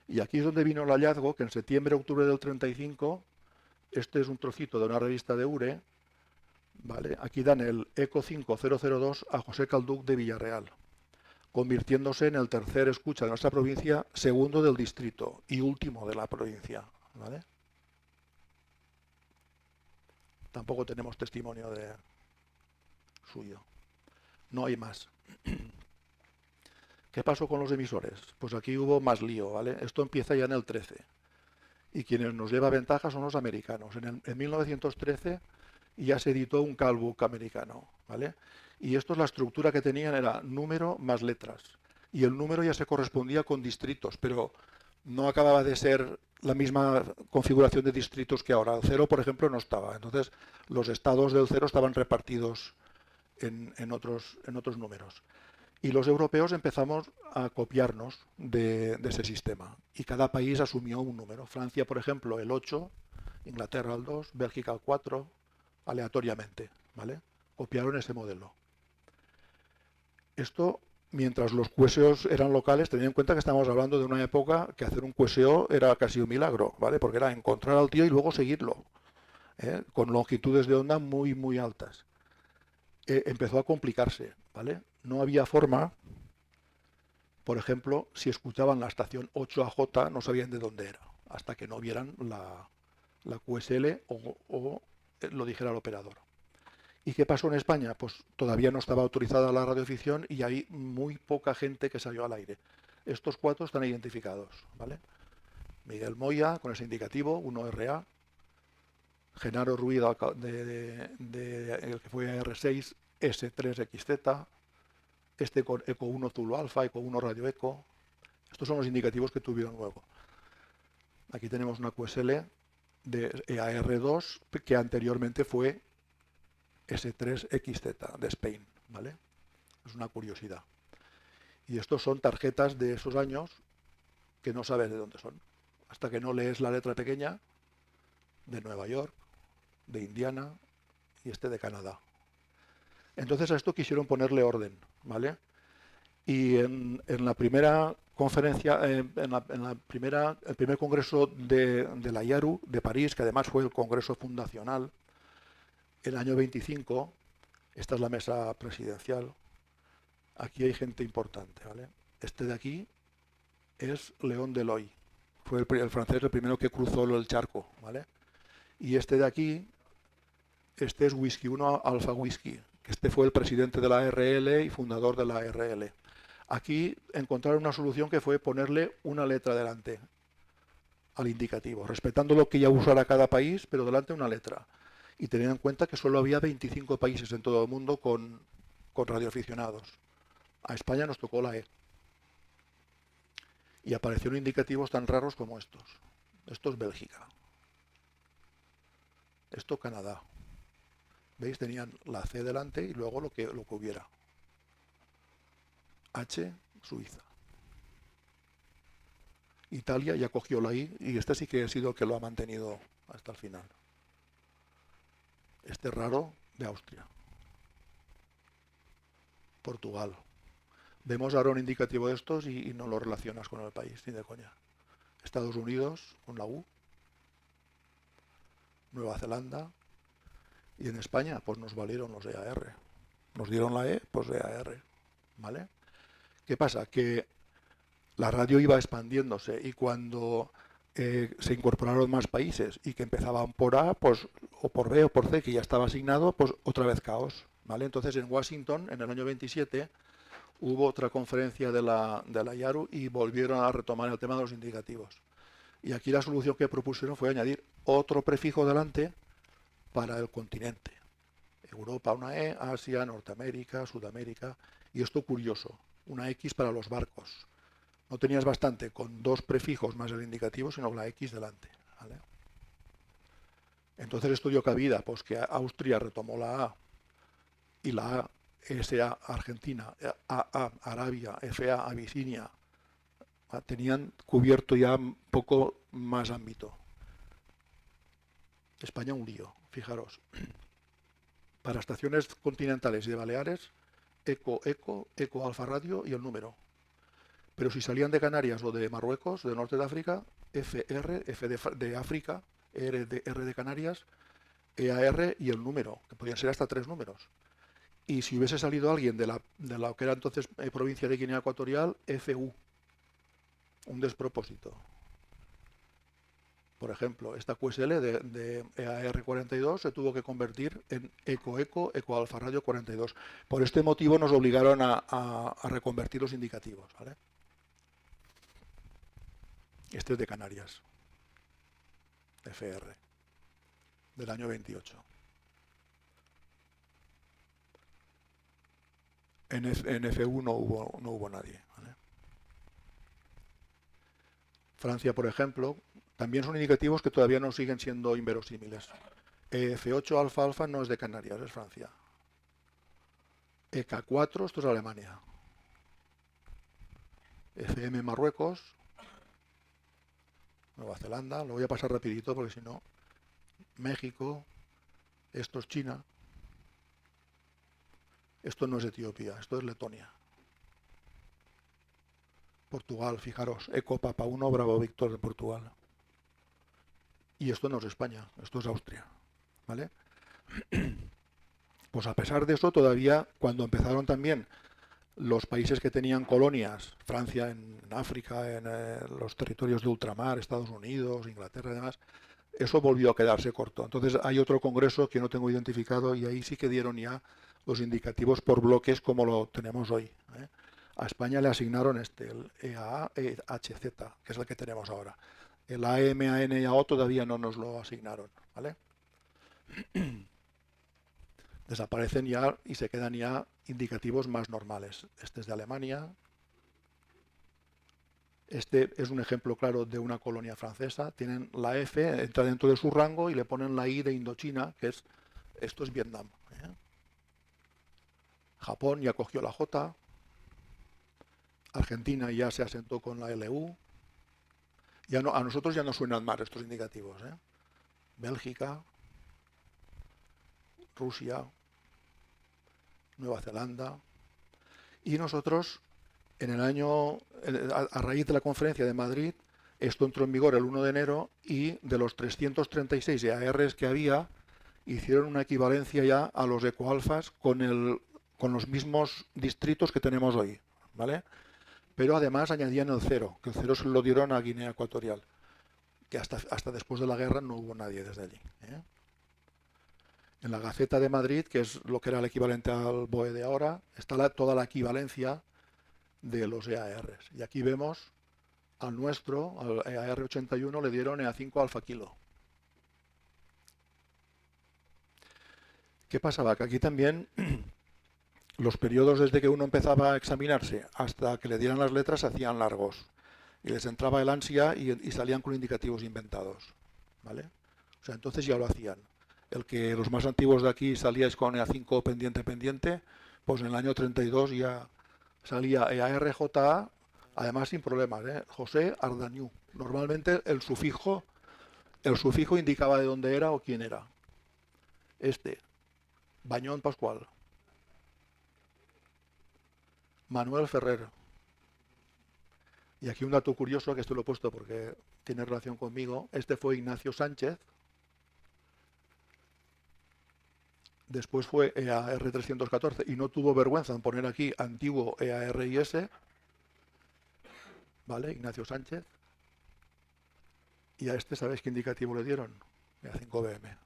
Y aquí es donde vino el hallazgo, que en septiembre-octubre del 35, este es un trocito de una revista de URE, ¿vale? Aquí dan el ECO 5002 a José Calduc de Villarreal. convirtiéndose en el tercer escucha de nuestra provincia, segundo del distrito y último de la provincia, ¿vale? Tampoco tenemos testimonio de suyo. No hay más. ¿Qué pasó con los emisores? Pues aquí hubo más lío, ¿vale? Esto empieza ya en el 13. Y quienes nos lleva ventaja son los americanos. En 1913 ya se editó un callbook americano, ¿vale? Y esto es la estructura que tenían, era número más letras. Y el número ya se correspondía con distritos, pero no acababa de ser la misma configuración de distritos que ahora. El 0, por ejemplo, no estaba. Entonces, los estados del 0 estaban repartidos en otros números. Y los europeos empezamos a copiarnos de ese sistema. Y cada país asumió un número. Francia, por ejemplo, el 8, Inglaterra el 2, Bélgica el 4, aleatoriamente, ¿vale? Copiaron ese modelo. Esto, mientras los QSOs eran locales, tened en cuenta que estamos hablando de una época que hacer un QSO era casi un milagro, ¿vale? Porque era encontrar al tío y luego seguirlo, con longitudes de onda muy, muy altas. Empezó a complicarse, ¿vale? No había forma, por ejemplo, si escuchaban la estación 8AJ, no sabían de dónde era, hasta que no vieran la QSL o lo dijera el operador. ¿Y qué pasó en España? Pues todavía no estaba autorizada la radioficción y hay muy poca gente que salió al aire. Estos 4 están identificados, ¿vale? Miguel Moya, con ese indicativo, 1RA, Genaro Ruiz, el que fue R6, S3XZ, este con Eco 1 Zulu Alfa, Eco 1 Radio Eco. Estos son los indicativos que tuvieron luego. Aquí tenemos una QSL de EAR2 que anteriormente fue S3XZ de Spain, ¿vale? Es una curiosidad. Y estos son tarjetas de esos años que no sabes de dónde son. Hasta que no lees la letra pequeña de Nueva York, de Indiana y de Canadá. Entonces a esto quisieron ponerle orden, ¿vale? Y en la primera conferencia, el primer congreso de la IARU de París, que además fue el congreso fundacional, el año 25, esta es la mesa presidencial, aquí hay gente importante, ¿vale? Este de aquí es León Deloy, fue el francés el primero que cruzó el charco, ¿vale? Y este de aquí, este es Whisky 1 Alfa Whisky, que este fue el presidente de la ARL y fundador de la ARL. Aquí encontraron una solución que fue ponerle una letra delante al indicativo, respetando lo que ya usara cada país, pero delante una letra. Y teniendo en cuenta que solo había 25 países en todo el mundo con radioaficionados. A España nos tocó la E. Y aparecieron indicativos tan raros como estos. Esto es Bélgica. Esto Canadá. ¿Veis? Tenían la C delante y luego lo que hubiera. H, Suiza. Italia ya cogió la I y este sí que ha sido el que lo ha mantenido hasta el final. Este raro de Austria. Portugal. Vemos ahora un indicativo de estos y no lo relacionas con el país, ni de coña. Estados Unidos con la U. Nueva Zelanda. Y en España, pues nos valieron los EAR. Nos dieron la E, pues EAR. ¿Vale? ¿Qué pasa? Que la radio iba expandiéndose y cuando se incorporaron más países y que empezaban por A, pues, o por B o por C, que ya estaba asignado, pues otra vez caos, ¿vale? Entonces en Washington, en el año 27, hubo otra conferencia de la IARU y volvieron a retomar el tema de los indicativos. Y aquí la solución que propusieron fue añadir otro prefijo delante para el continente. Europa una E, Asia, Norteamérica, Sudamérica, y esto curioso, una X para los barcos. No tenías bastante con 2 prefijos más el indicativo, sino la X delante, ¿vale? Entonces esto dio cabida, pues que Austria retomó la A y la A, SA Argentina, AA Arabia, FA Abisinia, tenían cubierto ya un poco más ámbito. España un lío, fijaros. Para estaciones continentales y de Baleares, Eco Alfa Radio y el número. Pero si salían de Canarias o de Marruecos, de Norte de África, FR, F de África, R de Canarias, EAR y el número, que podían ser hasta 3 números. y si hubiese salido alguien de la que era entonces provincia de Guinea Ecuatorial, FU, un despropósito. Por ejemplo, esta QSL de EAR42 se tuvo que convertir en Eco Alfa Radio 42. Por este motivo nos obligaron a reconvertir los indicativos, ¿vale? Este es de Canarias, FR, del año 28. En FU no hubo nadie, ¿vale? Francia, por ejemplo, también son indicativos que todavía no siguen siendo inverosímiles. F8 alfa alfa no es de Canarias, es Francia. EK4, esto es Alemania. FM Marruecos, Nueva Zelanda, lo voy a pasar rapidito porque si no, México, esto es China, esto no es Etiopía, esto es Letonia. Portugal, fijaros, Eco Papa 1, Bravo Víctor de Portugal. Y esto no es España, esto es Austria, ¿vale? Pues a pesar de eso, todavía cuando empezaron también los países que tenían colonias, Francia en África, en los territorios de ultramar, Estados Unidos, Inglaterra y demás, eso volvió a quedarse corto. Entonces hay otro congreso que no tengo identificado y ahí sí que dieron ya los indicativos por bloques como lo tenemos hoy, ¿eh? A España le asignaron el EAA-HZ, que es el que tenemos ahora. El AM, AN y AO todavía no nos lo asignaron, ¿vale? Desaparecen ya y se quedan ya indicativos más normales. Este es de Alemania. Este es un ejemplo claro de una colonia francesa. Tienen la F, entra dentro de su rango y le ponen la I de Indochina, que es, esto es Vietnam, ¿eh? Japón ya cogió la J. Argentina ya se asentó con la LU. Ya no, a nosotros ya no suenan más estos indicativos, ¿eh? Bélgica, Rusia, Nueva Zelanda. Y nosotros, en el año, a raíz de la conferencia de Madrid, esto entró en vigor el 1 de enero y de los 336 EARs que había, hicieron una equivalencia ya a los ecoalfas con los mismos distritos que tenemos hoy, ¿vale? Pero además añadían el 0, que el 0 se lo dieron a Guinea Ecuatorial, que hasta después de la guerra no hubo nadie desde allí, ¿eh? En la Gaceta de Madrid, que es lo que era el equivalente al BOE de ahora, está toda la equivalencia de los EARs. Y aquí vemos al nuestro, al EAR81, le dieron EA5 alfa kilo. ¿Qué pasaba? Que aquí también los periodos desde que uno empezaba a examinarse hasta que le dieran las letras se hacían largos. Y les entraba el ansia y salían con indicativos inventados, ¿vale? O sea, entonces ya lo hacían. El que los más antiguos de aquí salíais con EA5 pendiente, pues en el año 32 ya salía EARJA, además sin problemas, ¿eh? José Ardañú. Normalmente el sufijo indicaba de dónde era o quién era. Bañón Pascual. Manuel Ferrer. Y aquí un dato curioso, que esto lo he puesto porque tiene relación conmigo. Este fue Ignacio Sánchez. Después fue EAR314 y no tuvo vergüenza en poner aquí antiguo EARIS. ¿Vale? Ignacio Sánchez. Y a este, ¿sabéis qué indicativo le dieron? EA5BM.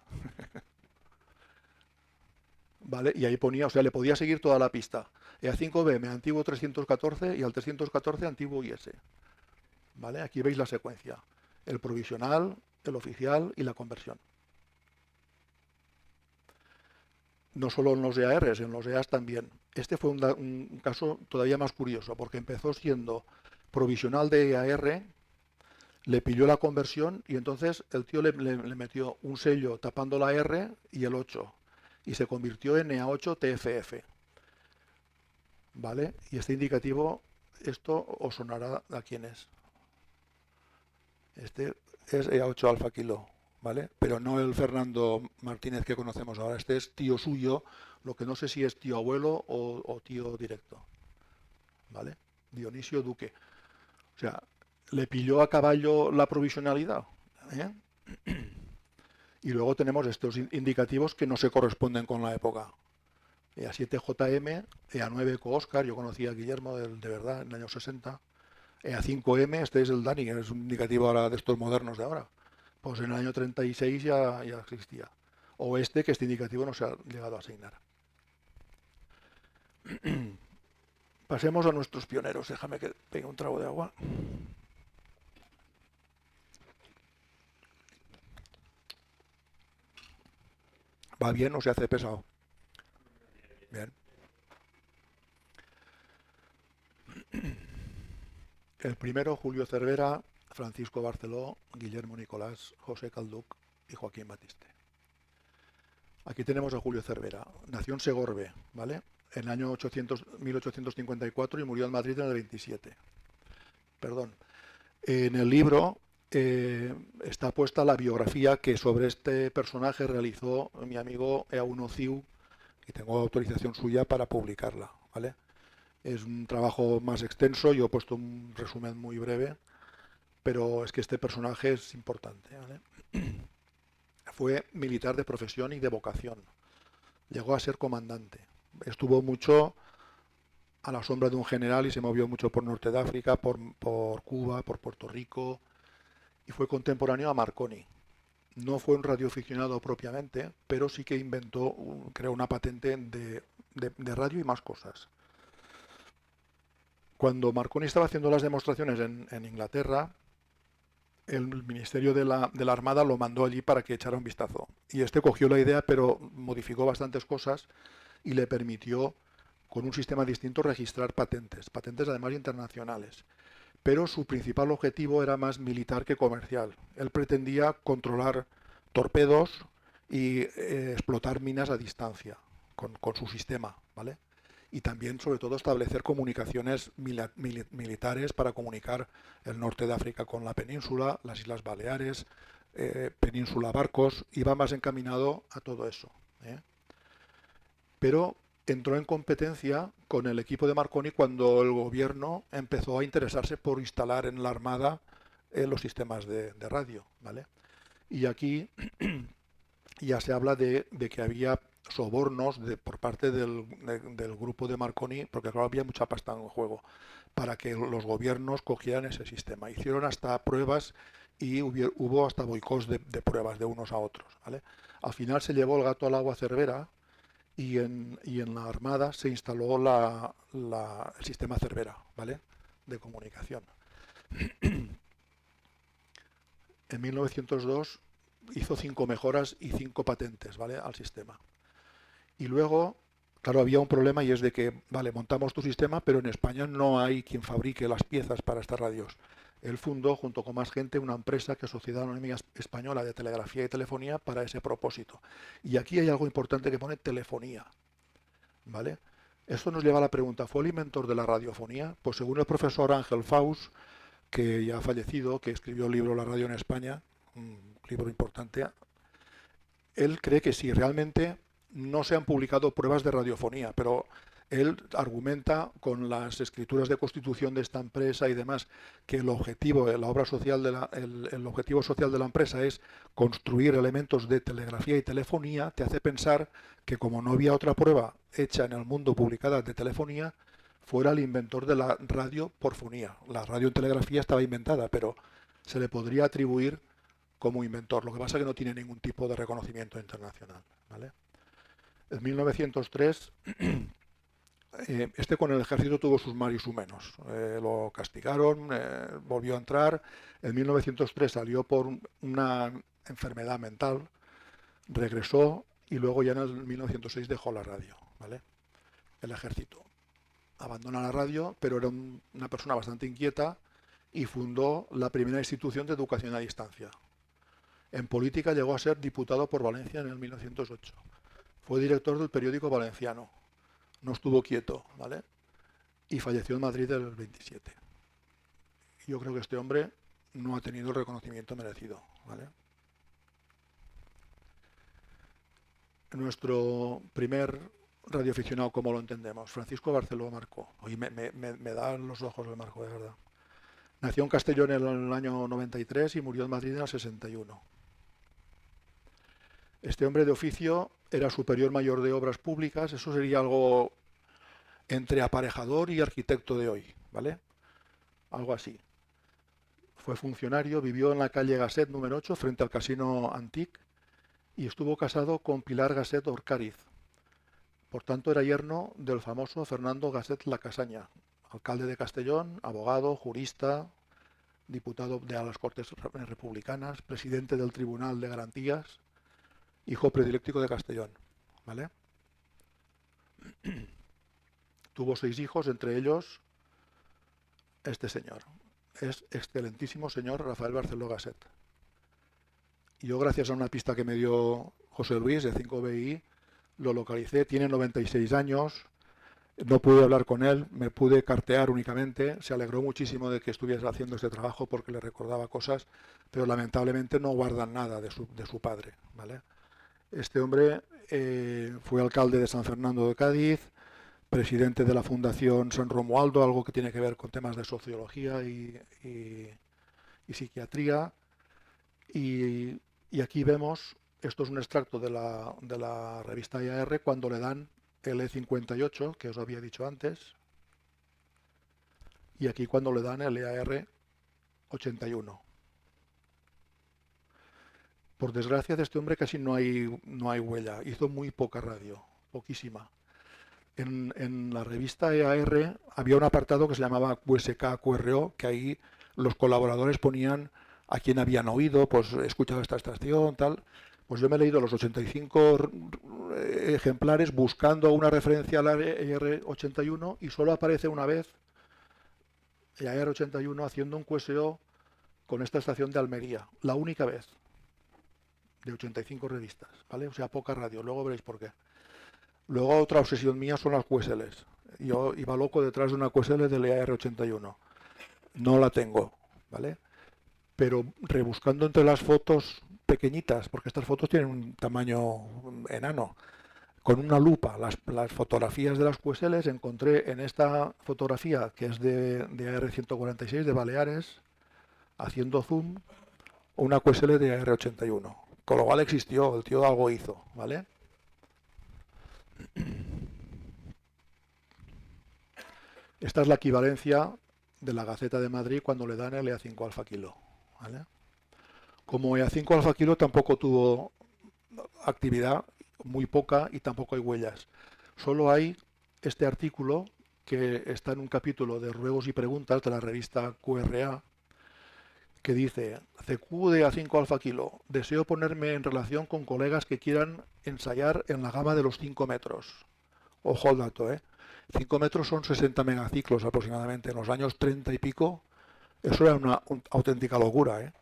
¿Vale? Y ahí ponía, o sea, le podía seguir toda la pista. EA5BM, antiguo 314 y al 314 antiguo IS. ¿Vale? Aquí veis la secuencia. El provisional, el oficial y la conversión. No solo en los EARs, en los EAs también. Este fue un caso todavía más curioso, porque empezó siendo provisional de EAR, le pilló la conversión y entonces el tío le metió un sello tapando la R y el 8 y se convirtió en EA8 TFF. ¿Vale? Y este indicativo, esto os sonará a quién es. Este es EA8 alfa kilo, ¿vale? Pero no el Fernando Martínez que conocemos ahora. Este es tío suyo, lo que no sé si es tío abuelo o tío directo, ¿vale? Dionisio Duque. O sea, le pilló a caballo la provisionalidad, ¿eh? Y luego tenemos estos indicativos que no se corresponden con la época. EA7JM, EA9 EcoOscar, yo conocí a Guillermo de verdad en el año 60. EA5M, este es el Dani, que es un indicativo ahora de estos modernos de ahora. Pues en el año 36 ya existía. O este, que este indicativo no se ha llegado a asignar. Pasemos a nuestros pioneros. Déjame que pegue un trago de agua. ¿Va bien o se hace pesado? Bien. El primero, Julio Cervera, Francisco Barceló, Guillermo Nicolás, José Calduc y Joaquín Batiste. Aquí tenemos a Julio Cervera. Nació en Segorbe, ¿vale? En el año 1854 y murió en Madrid en el 27. Perdón. En el libro está puesta la biografía que sobre este personaje realizó mi amigo Euno Ciu, y tengo autorización suya para publicarla, ¿vale? Es un trabajo más extenso, yo he puesto un resumen muy breve, pero es que este personaje es importante, ¿vale? Fue militar de profesión y de vocación. Llegó a ser comandante. Estuvo mucho a la sombra de un general y se movió mucho por Norte de África, por Cuba, por Puerto Rico, y fue contemporáneo a Marconi. No fue un radioaficionado propiamente, pero sí que creó una patente de radio y más cosas. Cuando Marconi estaba haciendo las demostraciones en Inglaterra, el Ministerio de la Armada lo mandó allí para que echara un vistazo. Y este cogió la idea, pero modificó bastantes cosas y le permitió, con un sistema distinto, registrar patentes además internacionales. Pero su principal objetivo era más militar que comercial. Él pretendía controlar torpedos y explotar minas a distancia con su sistema, ¿vale? Y también, sobre todo, establecer comunicaciones militares para comunicar el norte de África con la península, las Islas Baleares, península Barcos. Iba más encaminado a todo eso, ¿eh? Pero entró en competencia con el equipo de Marconi cuando el gobierno empezó a interesarse por instalar en la Armada los sistemas de radio, ¿vale? Y aquí ya se habla de que había sobornos por parte del grupo de Marconi, porque claro, había mucha pasta en juego, para que los gobiernos cogieran ese sistema. Hicieron hasta pruebas y hubo hasta boicots de pruebas de unos a otros, ¿vale? Al final se llevó el gato al agua Cervera y en la Armada se instaló el sistema Cervera, ¿vale?, de comunicación. En 1902 hizo 5 mejoras y 5 patentes, ¿vale?, al sistema. Y luego, claro, había un problema, y es de que, vale, montamos tu sistema, pero en España no hay quien fabrique las piezas para estas radios. Él fundó, junto con más gente, una empresa que es Sociedad Anónima Española de Telegrafía y Telefonía para ese propósito. Y aquí hay algo importante que pone telefonía, ¿vale? Esto nos lleva a la pregunta, ¿fue el inventor de la radiofonía? Pues según el profesor Ángel Faust, que ya ha fallecido, que escribió el libro La radio en España, un libro importante, él cree que sí, realmente no se han publicado pruebas de radiofonía, pero él argumenta con las escrituras de constitución de esta empresa y demás que el objetivo, la obra social el objetivo social de la empresa es construir elementos de telegrafía y telefonía. Te hace pensar que, como no había otra prueba hecha en el mundo publicada de telefonía, fuera el inventor de la radioporfonía. La radiotelegrafía estaba inventada, pero se le podría atribuir como inventor. Lo que pasa es que no tiene ningún tipo de reconocimiento internacional, ¿vale? En 1903, con el ejército tuvo sus más y sus menos. Lo castigaron, volvió a entrar. En 1903 salió por una enfermedad mental, regresó y luego ya en el 1906 dejó la radio, ¿vale?, el ejército. Abandona la radio, pero era una persona bastante inquieta y fundó la primera institución de educación a distancia. En política llegó a ser diputado por Valencia en el 1908. Fue director del periódico Valenciano. No estuvo quieto, ¿vale? Y falleció en Madrid el 27. Yo creo que este hombre no ha tenido el reconocimiento merecido, ¿vale? Nuestro primer radioaficionado, ¿cómo lo entendemos? Francisco Barceló Marcó. Hoy me dan los ojos el Marcó, de verdad. Nació en Castellón en el año 93 y murió en Madrid en el 61. Este hombre de oficio era superior mayor de obras públicas, eso sería algo entre aparejador y arquitecto de hoy, ¿vale? Algo así. Fue funcionario, vivió en la calle Gasset número 8, frente al Casino Antic, y estuvo casado con Pilar Gasset Orcariz. Por tanto, era yerno del famoso Fernando Gasset La Casaña, alcalde de Castellón, abogado, jurista, diputado de las Cortes Republicanas, presidente del Tribunal de Garantías, hijo predilecto de Castellón, ¿vale? Tuvo 6 hijos, entre ellos este señor. Es excelentísimo señor Rafael Barceló Gasset. Yo, gracias a una pista que me dio José Luis de 5BI, lo localicé. Tiene 96 años, no pude hablar con él, me pude cartear únicamente. Se alegró muchísimo de que estuviese haciendo este trabajo porque le recordaba cosas, pero lamentablemente no guardan nada de su padre, ¿vale? Este hombre fue alcalde de San Fernando de Cádiz, presidente de la Fundación San Romualdo, algo que tiene que ver con temas de sociología y psiquiatría. Y aquí vemos, esto es un extracto de la revista IAR, cuando le dan el E58, que os había dicho antes, y aquí cuando le dan el IAR 81. Por desgracia de este hombre casi no hay huella, hizo muy poca radio, poquísima. En la revista EAR había un apartado que se llamaba QSK, QRO, que ahí los colaboradores ponían a quién habían oído, pues he escuchado esta estación, tal. Pues yo me he leído los 85 ejemplares buscando una referencia a la EAR81 y solo aparece una vez EAR81 haciendo un QSO con esta estación de Almería, la única vez de 85 revistas, ¿vale? O sea, poca radio, luego veréis por qué. Luego otra obsesión mía son las QSLs. Yo iba loco detrás de una QSL del EAR81. No la tengo, ¿vale? Pero rebuscando entre las fotos pequeñitas, porque estas fotos tienen un tamaño enano, con una lupa, las fotografías de las QSLs, encontré en esta fotografía, que es de EAR146 de Baleares, haciendo zoom, una QSL de EAR81. Con lo cual existió, el tío algo hizo, ¿vale? Esta es la equivalencia de la Gaceta de Madrid cuando le dan el EA5 Alfa Kilo, ¿vale? Como EA5 Alfa Kilo tampoco tuvo actividad, muy poca, y tampoco hay huellas. Solo hay este artículo que está en un capítulo de ruegos y preguntas de la revista QRA, que dice: CQ de A5 Alfa Kilo, deseo ponerme en relación con colegas que quieran ensayar en la gama de los 5 metros. Ojo al dato, 5 metros son 60 megaciclos aproximadamente. En los años 30 y pico, eso era una auténtica locura,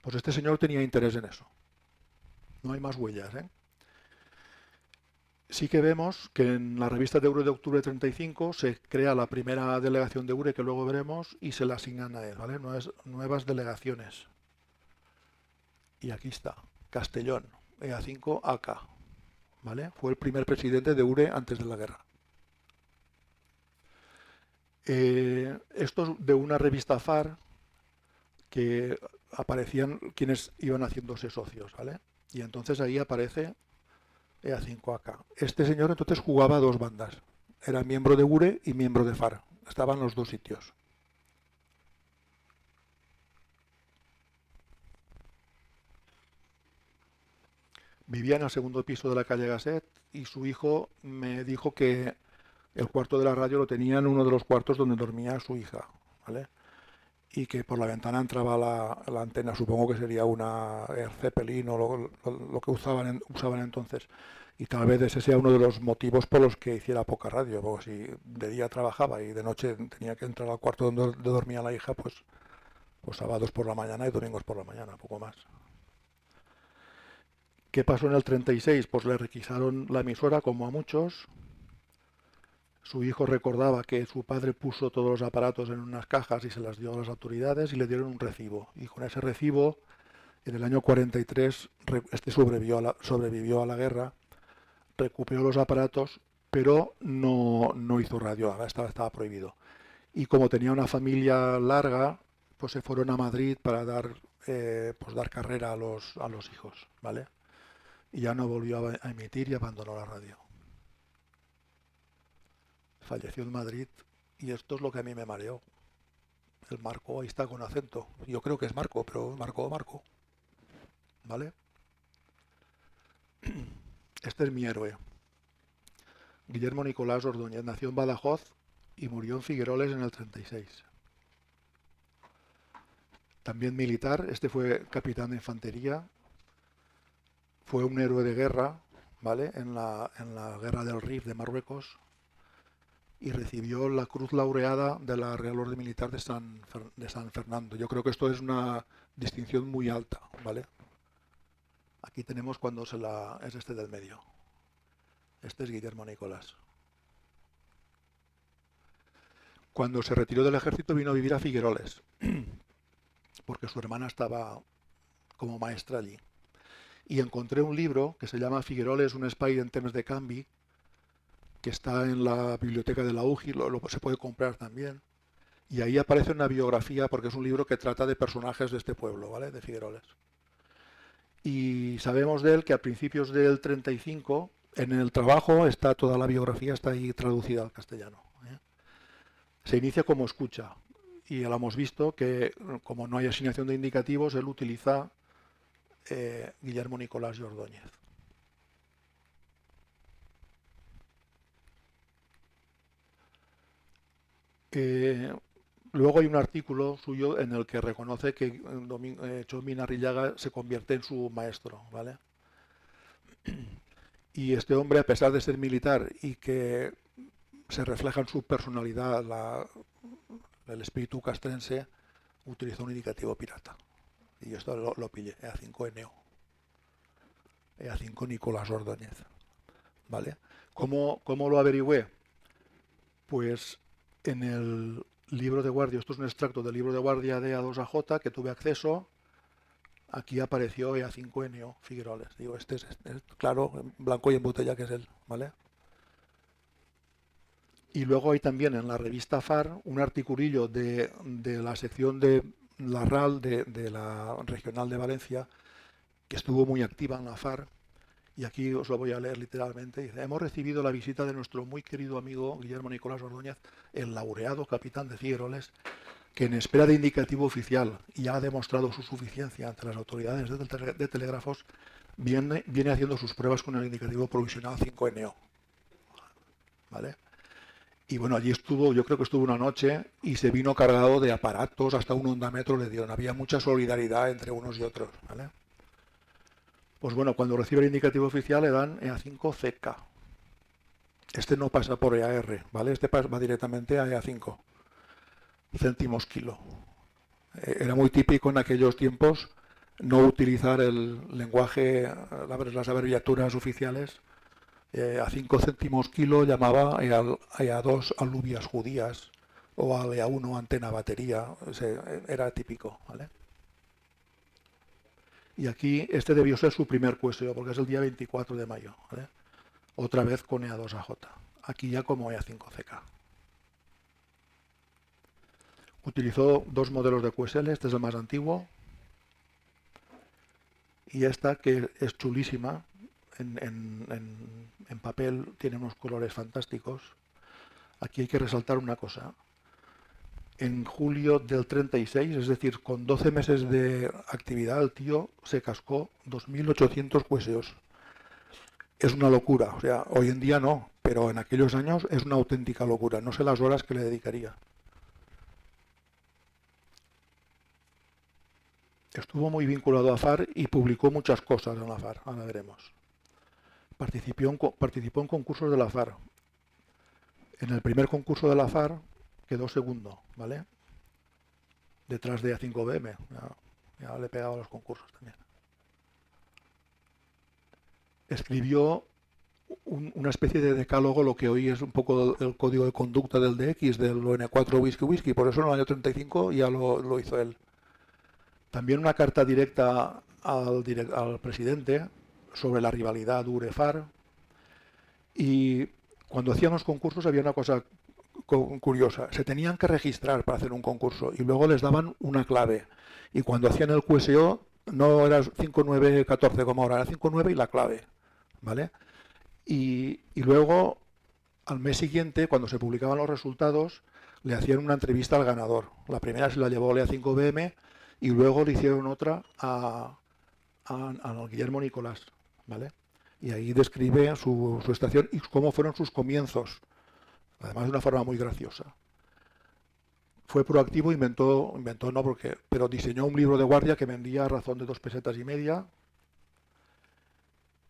Pues este señor tenía interés en eso. No hay más huellas, Sí que vemos que en la revista de Eure de octubre 35 se crea la primera delegación de Eure, que luego veremos, y se la asignan a él, ¿vale? Nuevas delegaciones. Y aquí está, Castellón, EA5 AK, ¿vale? Fue el primer presidente de Eure antes de la guerra. Esto es de una revista FAR que aparecían quienes iban haciéndose socios, ¿vale? Y entonces ahí aparece EA5AK. Este señor entonces jugaba a 2 bandas. Era miembro de URE y miembro de FAR. Estaban en los 2 sitios. Vivía en el segundo piso de la calle Gasset y su hijo me dijo que el cuarto de la radio lo tenía en uno de los cuartos donde dormía su hija, ¿vale? Y que por la ventana entraba la antena, supongo que sería una Air Zeppelin o lo que usaban entonces. Y tal vez ese sea uno de los motivos por los que hiciera poca radio, porque si de día trabajaba y de noche tenía que entrar al cuarto donde dormía la hija, pues sábados por la mañana y domingos por la mañana, poco más. ¿Qué pasó en el 36? Pues le requisaron la emisora, como a muchos. Su hijo recordaba que su padre puso todos los aparatos en unas cajas y se las dio a las autoridades y le dieron un recibo. Y con ese recibo, en el año 43, este sobrevivió a la guerra, recuperó los aparatos, pero no hizo radio, estaba prohibido. Y como tenía una familia larga, pues se fueron a Madrid para dar carrera a los hijos, ¿vale? y ya no volvió a emitir y abandonó la radio. Falleció en Madrid y esto es lo que a mí me mareó. El Marco ahí está con acento. Yo creo que es Marco, pero Marco. ¿Vale? Este es mi héroe. Guillermo Nicolás Ordóñez nació en Badajoz y murió en Figueroles en el 36. También militar, este fue capitán de infantería, fue un héroe de guerra, ¿vale? En la guerra del Rif de Marruecos, y recibió la cruz laureada de la Real Orden Militar de San Fernando. Yo creo que esto es una distinción muy alta, ¿vale? Aquí tenemos cuando es este del medio. Este es Guillermo Nicolás. Cuando se retiró del ejército vino a vivir a Figueroles, porque su hermana estaba como maestra allí. Y encontré un libro que se llama Figueroles, un espai en temps de canvi, que está en la biblioteca de la UGI, se puede comprar también. Y ahí aparece una biografía, porque es un libro que trata de personajes de este pueblo, ¿vale? De Figueroles. Y sabemos de él que a principios del 35, en el trabajo, está toda la biografía, está ahí traducida al castellano, ¿eh? Se inicia como escucha. Y ya lo hemos visto que, como no hay asignación de indicativos, él utiliza Guillermo Nicolás y Ordóñez. Luego hay un artículo suyo en el que reconoce que Txomin Arrillaga se convierte en su maestro, ¿vale? Y este hombre, a pesar de ser militar y que se refleja en su personalidad el espíritu castrense, utilizó un indicativo pirata. Y esto lo pillé, EA5 Neo. EA5 Nicolás Ordóñez, ¿vale? ¿Cómo lo averigüé? Pues en el libro de guardia, esto es un extracto del libro de guardia de A2AJ que tuve acceso. Aquí apareció EA5Neo Figueroles. Digo, este es claro, en blanco y en botella que es él, ¿vale? Y luego hay también en la revista FAR un articulillo de la sección de la RAL de la Regional de Valencia, que estuvo muy activa en la FAR. Y aquí os lo voy a leer literalmente. Dice: hemos recibido la visita de nuestro muy querido amigo Guillermo Nicolás Ordóñez, el laureado capitán de Figueroles, que en espera de indicativo oficial y ha demostrado su suficiencia ante las autoridades de telégrafos, viene haciendo sus pruebas con el indicativo provisional 5NO. ¿Vale? Y bueno, allí estuvo, yo creo que estuvo una noche y se vino cargado de aparatos, hasta un ondámetro le dieron. Había mucha solidaridad entre unos y otros, ¿vale? Pues bueno, cuando recibe el indicativo oficial le dan EA5CK. Este no pasa por EAR, ¿vale? Este va directamente a EA5. Céntimos kilo. Era muy típico en aquellos tiempos no utilizar el lenguaje, las abreviaturas oficiales. A 5 céntimos kilo llamaba a EA2 alubias judías o a EA1 antena batería. Era típico, ¿vale? Y aquí este debió ser su primer QSO, porque es el día 24 de mayo, ¿vale? Otra vez con EA2AJ. Aquí ya como EA5CK. Utilizó dos modelos de QSL, este es el más antiguo. Y esta, que es chulísima, en papel tiene unos colores fantásticos. Aquí hay que resaltar una cosa. En julio del 36, es decir, con 12 meses de actividad, el tío se cascó 2.800 QSOs. Es una locura, o sea, hoy en día no, pero en aquellos años es una auténtica locura. No sé las horas que le dedicaría. Estuvo muy vinculado a FAR y publicó muchas cosas en la FAR, ahora veremos. Participó en concursos de la FAR. En el primer concurso de la FAR quedó segundo, ¿vale? Detrás de A5BM, ya le pegaba a los concursos también. Escribió una especie de decálogo, lo que hoy es un poco el código de conducta del DX, del ON4 Whisky, por eso en el año 35 ya lo hizo él. También una carta directa al presidente sobre la rivalidad URE-FAR. Y cuando hacían los concursos había una cosa curiosa. Se tenían que registrar para hacer un concurso y luego les daban una clave. Y cuando hacían el QSO no era 5914 como ahora, era 59 y la clave, ¿vale? Y luego, al mes siguiente, cuando se publicaban los resultados, le hacían una entrevista al ganador. La primera se la llevó a 5BM y luego le hicieron otra a Guillermo Nicolás, ¿vale? Y ahí describe su estación y cómo fueron sus comienzos, además de una forma muy graciosa. Fue proactivo, pero diseñó un libro de guardia que vendía a razón de 2,5 pesetas.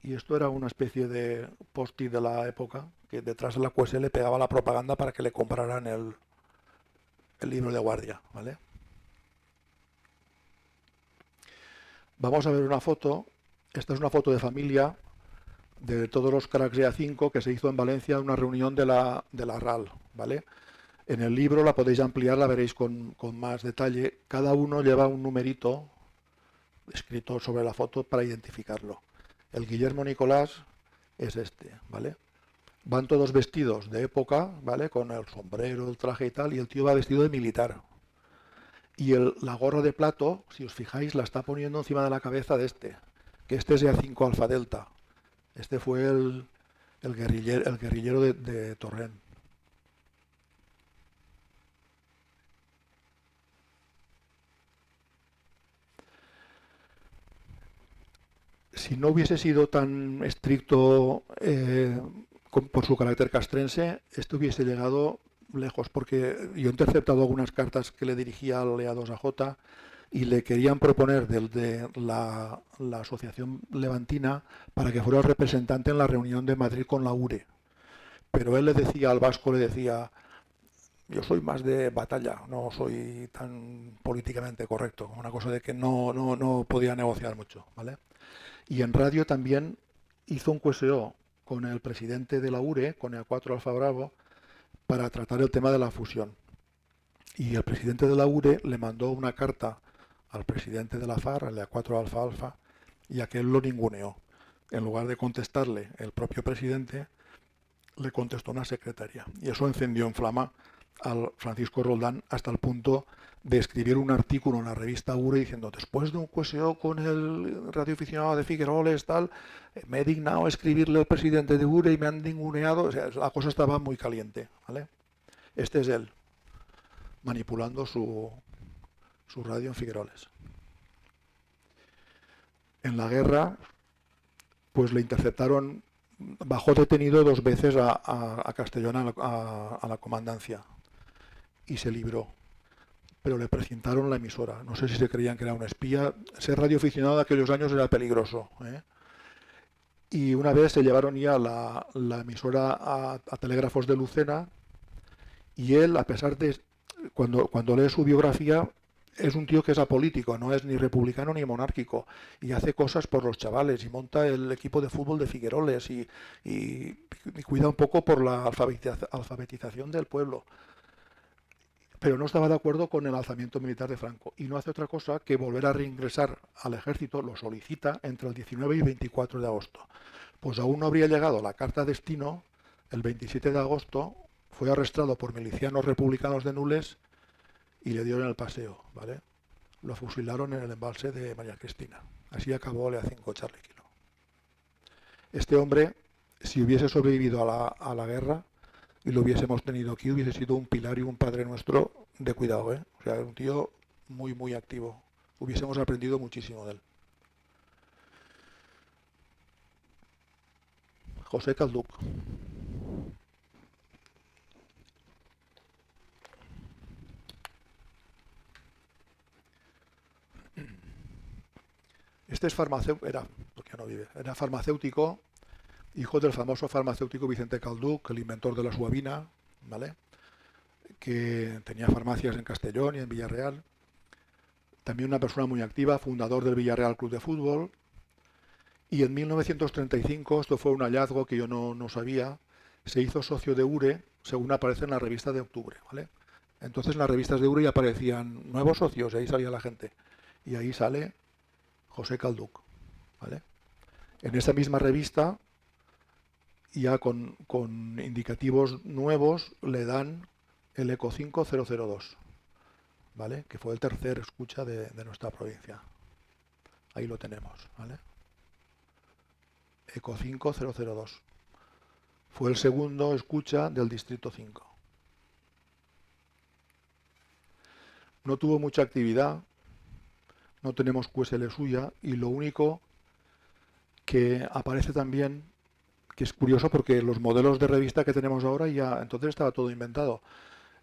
Y esto era una especie de post-it de la época, que detrás de la QSL le pegaba la propaganda para que le compraran el libro de guardia, ¿vale? Vamos a ver una foto. Esta es una foto de familia de todos los cracks de A5 que se hizo en Valencia en una reunión de la RAL, ¿vale? En el libro la podéis ampliar, la veréis con más detalle. Cada uno lleva un numerito escrito sobre la foto para identificarlo. El Guillermo Nicolás es este, ¿vale? Van todos vestidos de época, ¿vale? Con el sombrero, el traje y tal, y el tío va vestido de militar. Y la gorra de plato, si os fijáis, la está poniendo encima de la cabeza de este, que este es de A5 Alfa Delta. Este fue el guerrillero de Torrent. Si no hubiese sido tan estricto por su carácter castrense, esto hubiese llegado lejos, porque yo he interceptado algunas cartas que le dirigía al EA2AJ y le querían proponer de la Asociación Levantina para que fuera el representante en la reunión de Madrid con la URE. Pero él le decía al vasco, le decía, yo soy más de batalla, no soy tan políticamente correcto, una cosa de que no podía negociar mucho, ¿vale? Y en radio también hizo un QSO con el presidente de la URE, con el 4 Alfa Bravo, para tratar el tema de la fusión. Y el presidente de la URE le mandó una carta al presidente de la FAR, al A4 Alfa Alfa, y aquel lo ninguneó. En lugar de contestarle el propio presidente, le contestó una secretaria. Y eso encendió en flama al Francisco Roldán hasta el punto de escribir un artículo en la revista URE diciendo, después de un QSO con el radioaficionado de Figueroles, tal, me he dignado a escribirle al presidente de URE y me han ninguneado. O sea, la cosa estaba muy caliente, ¿vale? Este es él, manipulando su radio en Figueroles. En la guerra, pues le interceptaron, bajó detenido 2 veces a Castellón, a la comandancia, y se libró. Pero le precintaron la emisora. No sé si se creían que era un espía. Ser radioaficionado de aquellos años era peligroso, ¿eh? Y una vez se llevaron ya la emisora a Telégrafos de Lucena, y él, a pesar de... Cuando lee su biografía, es un tío que es apolítico, no es ni republicano ni monárquico, y hace cosas por los chavales, y monta el equipo de fútbol de Figueroles, y cuida un poco por la alfabetización del pueblo. Pero no estaba de acuerdo con el alzamiento militar de Franco y no hace otra cosa que volver a reingresar al ejército, lo solicita entre el 19 y 24 de agosto. Pues aún no habría llegado la carta destino, el 27 de agosto fue arrestado por milicianos republicanos de Nules y le dieron el paseo, ¿vale? Lo fusilaron en el embalse de María Cristina. Así acabó el A5 Charlie Kilo. Este hombre, si hubiese sobrevivido a la guerra, y lo hubiésemos tenido aquí, hubiese sido un pilar y un padre nuestro de cuidado, ¿eh? O sea, un tío muy, muy activo. Hubiésemos aprendido muchísimo de él. José Calduc. Este es farmacéutico, porque no vive, era farmacéutico, hijo del famoso farmacéutico Vicente Calduc, el inventor de la suavina, ¿vale? Que tenía farmacias en Castellón y en Villarreal. También una persona muy activa, fundador del Villarreal Club de Fútbol. Y en 1935, esto fue un hallazgo que yo no sabía, se hizo socio de URE, según aparece en la revista de octubre, ¿vale? Entonces en las revistas de URE ya aparecían nuevos socios, y ahí salía la gente. Y ahí sale José Calduc, ¿vale? En esa misma revista, ya con indicativos nuevos, le dan el ECO 5002, ¿vale? Que fue el tercer escucha de nuestra provincia. Ahí lo tenemos, ¿vale? Eco 5002. Fue el segundo escucha del Distrito 5. No tuvo mucha actividad, no tenemos QSL suya, y lo único que aparece también, que es curioso porque los modelos de revista que tenemos ahora ya, entonces estaba todo inventado.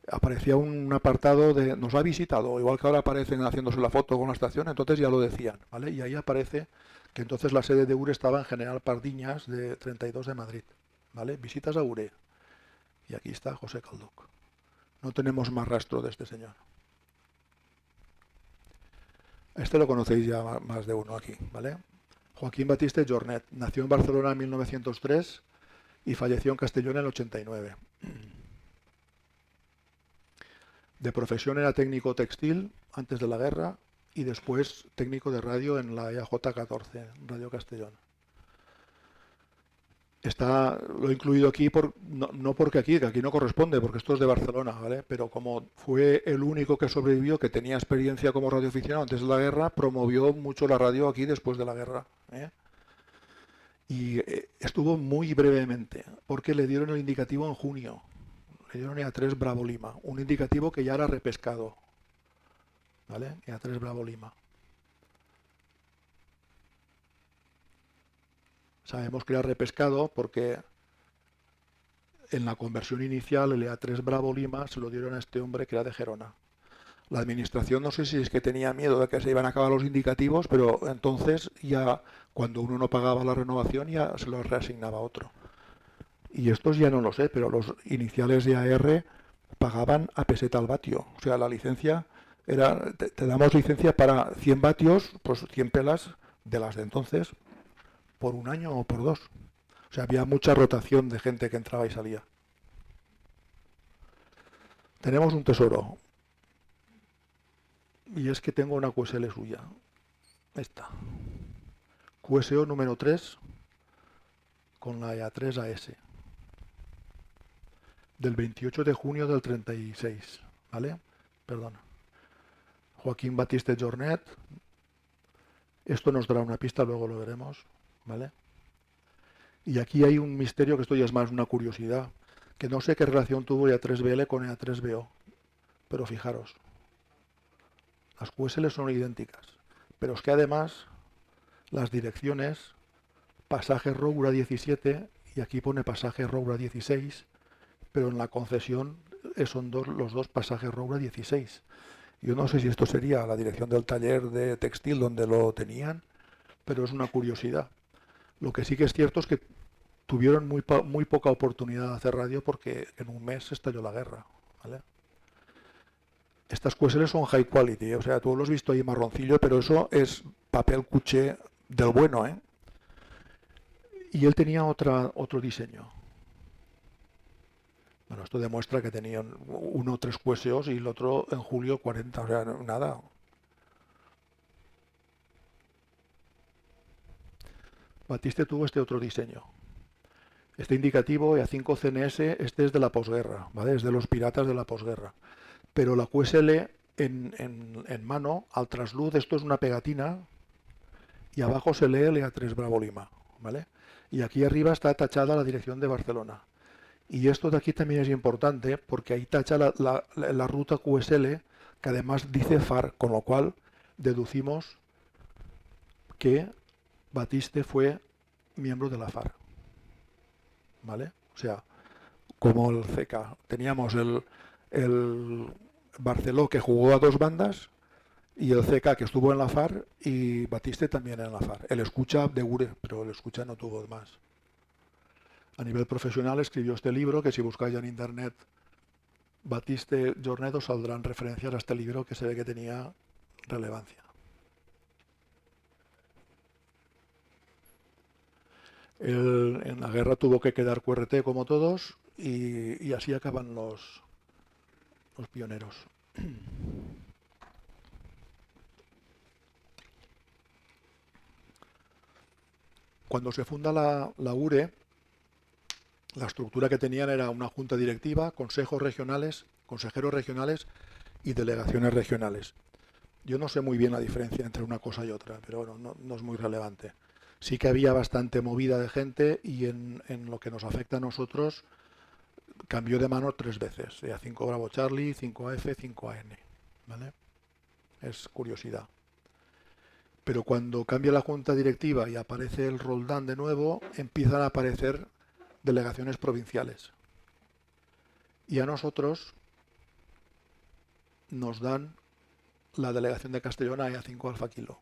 Aparecía un apartado de nos ha visitado, igual que ahora aparecen haciéndose la foto con la estación, entonces ya lo decían, ¿vale? Y ahí aparece que entonces la sede de URE estaba en General Pardiñas de 32 de Madrid, ¿vale? Visitas a URE. Y aquí está José Calduc. No tenemos más rastro de este señor. Este lo conocéis ya más de uno aquí, ¿vale? Joaquín Batiste Jornet. Nació en Barcelona en 1903 y falleció en Castellón en el 89. De profesión era técnico textil antes de la guerra y después técnico de radio en la EAJ14, Radio Castellón. Lo he incluido aquí, no porque aquí, que aquí no corresponde, porque esto es de Barcelona, ¿vale? Pero como fue el único que sobrevivió, que tenía experiencia como radioaficionado antes de la guerra, promovió mucho la radio aquí después de la guerra, ¿eh? Y estuvo muy brevemente, porque le dieron el indicativo en junio. Le dieron EA3 Bravo Lima, un indicativo que ya era repescado, ¿vale? EA3 Bravo Lima. Sabemos que era repescado porque en la conversión inicial el EA3 Bravo Lima se lo dieron a este hombre que era de Gerona. La administración no sé si es que tenía miedo de que se iban a acabar los indicativos, pero entonces ya cuando uno no pagaba la renovación ya se lo reasignaba a otro. Y estos ya no lo sé, pero los iniciales de AR pagaban a peseta al vatio. O sea, la licencia era, te damos licencia para 100 vatios, pues 100 pelas de las de entonces, por un año o por 2. O sea, había mucha rotación de gente que entraba y salía. Tenemos un tesoro. Y es que tengo una QSL suya. Esta. QSO número 3 con la EA3AS. Del 28 de junio del 36. ¿Vale? Perdona. Joaquín Batiste Jornet. Esto nos dará una pista, luego lo veremos. ¿Vale? Y aquí hay un misterio que esto ya es más una curiosidad, que no sé qué relación tuvo EA3BL con EA3BO, pero fijaros, las QSL son idénticas, pero es que además las direcciones, pasaje Roura 17, y aquí pone pasaje Roura 16, pero en la concesión son los dos pasajes Roura 16. Yo no sé si esto sería la dirección del taller de textil donde lo tenían, pero es una curiosidad. Lo que sí que es cierto es que tuvieron muy poca oportunidad de hacer radio porque en un mes estalló la guerra, ¿vale? Estas QSL son high quality, o sea, tú lo has visto ahí marroncillo, pero eso es papel cuché del bueno, ¿eh? Y él tenía otro diseño. Bueno, esto demuestra que tenían uno 3 QSOs y el otro en julio 40, o sea, nada. Batiste tuvo este otro diseño. Este indicativo EA5 CNS, este es de la posguerra, ¿vale? Es de los piratas de la posguerra. Pero la QSL en mano, al trasluz, esto es una pegatina y abajo se lee el EA3 Bravo Lima, ¿vale? Y aquí arriba está tachada la dirección de Barcelona. Y esto de aquí también es importante porque ahí tacha la ruta QSL, que además dice FAR, con lo cual deducimos que Batiste fue miembro de la FAR, ¿vale? O sea, como el CK. Teníamos el Barceló que jugó a 2 bandas y el CK que estuvo en la FAR y Batiste también en la FAR. El escucha de URE, pero el escucha no tuvo más. A nivel profesional escribió este libro que si buscáis en internet Batiste Jornet os saldrán referencias a este libro que se ve que tenía relevancia. Él en la guerra tuvo que quedar QRT como todos y así acaban los pioneros. Cuando se funda la URE, la estructura que tenían era una junta directiva, consejeros regionales y delegaciones regionales. Yo no sé muy bien la diferencia entre una cosa y otra, pero bueno, no es muy relevante. Sí que había bastante movida de gente y en lo que nos afecta a nosotros cambió de mano 3 veces. A5 Bravo Charlie, 5AF, 5AN. ¿Vale? Es curiosidad. Pero cuando cambia la junta directiva y aparece el Roldán de nuevo, empiezan a aparecer delegaciones provinciales. Y a nosotros nos dan la delegación de Castellón a EA5 Alfa Kilo.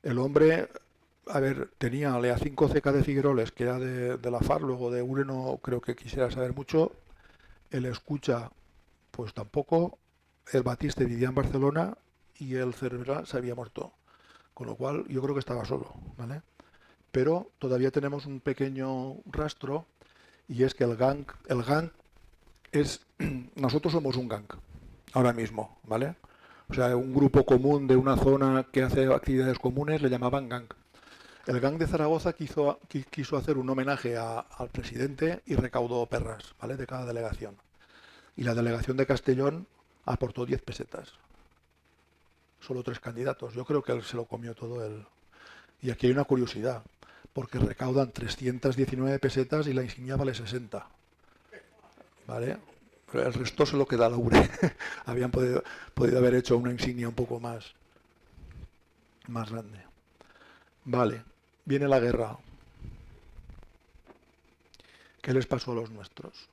El hombre, a ver, tenía la EA5 CK de Figueroles, que era de la FAR, luego de URE no creo que quisiera saber mucho. El Escucha, pues tampoco. El Batiste vivía en Barcelona y el Cervera se había muerto. Con lo cual yo creo que estaba solo, ¿vale? Pero todavía tenemos un pequeño rastro y es que el gang es... Nosotros somos un gang, ahora mismo, ¿vale? O sea, un grupo común de una zona que hace actividades comunes le llamaban gang. El gang de Zaragoza quiso hacer un homenaje al presidente y recaudó perras, ¿vale? De cada delegación. Y la delegación de Castellón aportó 10 pesetas. Solo 3 candidatos. Yo creo que él se lo comió todo él. Y aquí hay una curiosidad, porque recaudan 319 pesetas y la insignia vale 60. ¿Vale? Pero el resto se lo queda a la URE. Habían podido haber hecho una insignia un poco más grande. Vale, viene la guerra. ¿Qué les pasó a los nuestros?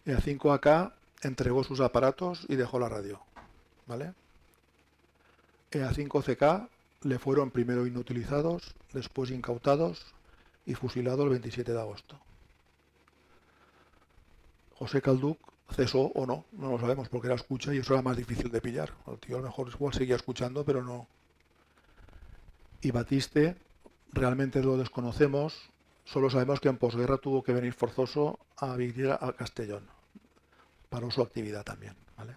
EA5AK entregó sus aparatos y dejó la radio. ¿Vale? EA5CK le fueron primero inutilizados, después incautados y fusilado el 27 de agosto. José Calduc cesó o no lo sabemos porque era escucha y eso era más difícil de pillar. El tío a lo mejor igual seguía escuchando, pero no. Y Batiste realmente lo desconocemos, solo sabemos que en posguerra tuvo que venir forzoso a vivir a Castellón. Paró su actividad también, ¿vale?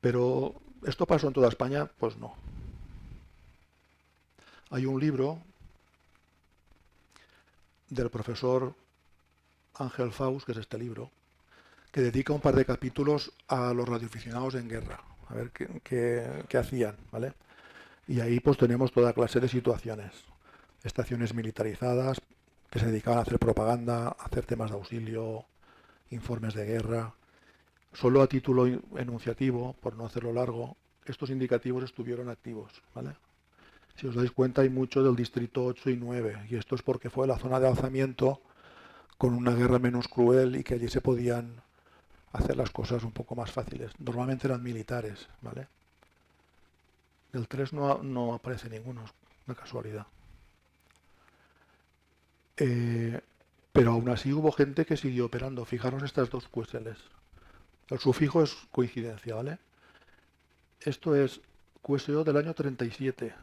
Pero ¿esto pasó en toda España? Pues no. Hay un libro del profesor Ángel Faust, que es este libro, que dedica un par de capítulos a los radioaficionados en guerra, a ver qué hacían, ¿vale? Y ahí pues tenemos toda clase de situaciones. Estaciones militarizadas que se dedicaban a hacer propaganda, a hacer temas de auxilio, informes de guerra. Solo a título enunciativo, por no hacerlo largo, estos indicativos estuvieron activos, ¿vale? Si os dais cuenta, hay mucho del distrito 8 y 9, y esto es porque fue la zona de alzamiento con una guerra menos cruel y que allí se podían hacer las cosas un poco más fáciles. Normalmente eran militares, ¿vale? Del 3 no aparece ninguno, es una casualidad. Pero aún así hubo gente que siguió operando. Fijaros estas dos QSLs. El sufijo es coincidencia, ¿vale? Esto es QSO del año 37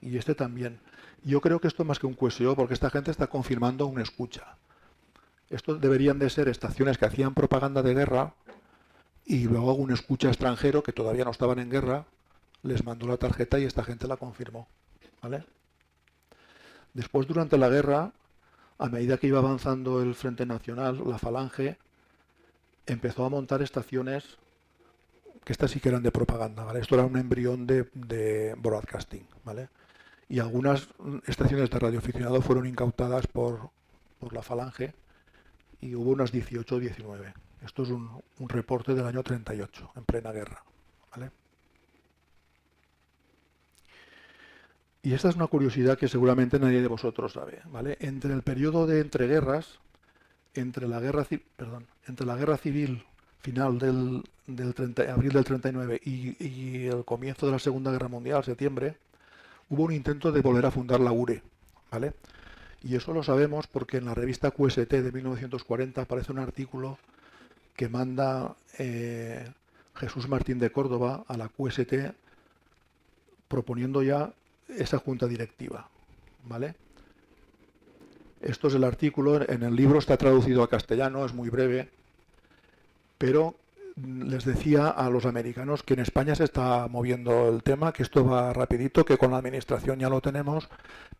y este también. Yo creo que esto es más que un QSO porque esta gente está confirmando un escucha. Estos deberían de ser estaciones que hacían propaganda de guerra y luego un escucha extranjero que todavía no estaban en guerra les mandó la tarjeta y esta gente la confirmó, ¿vale? Después, durante la guerra, a medida que iba avanzando el Frente Nacional, la Falange empezó a montar estaciones que estas sí que eran de propaganda, ¿vale? Esto era un embrión de broadcasting, ¿vale? Y algunas estaciones de radioaficionado fueron incautadas por la Falange y hubo unas 18 o 19. Esto es un reporte del año 38, en plena guerra, ¿vale? Y esta es una curiosidad que seguramente nadie de vosotros sabe, ¿vale? Entre el periodo de entreguerras, entre la guerra civil final del abril del 39 y el comienzo de la Segunda Guerra Mundial, septiembre, hubo un intento de volver a fundar la URE, ¿vale? Y eso lo sabemos porque en la revista QST de 1940 aparece un artículo que manda Jesús Martín de Córdoba a la QST proponiendo ya esa junta directiva, ¿vale? Esto es el artículo, en el libro está traducido a castellano, es muy breve, pero les decía a los americanos que en España se está moviendo el tema, que esto va rapidito, que con la administración ya lo tenemos,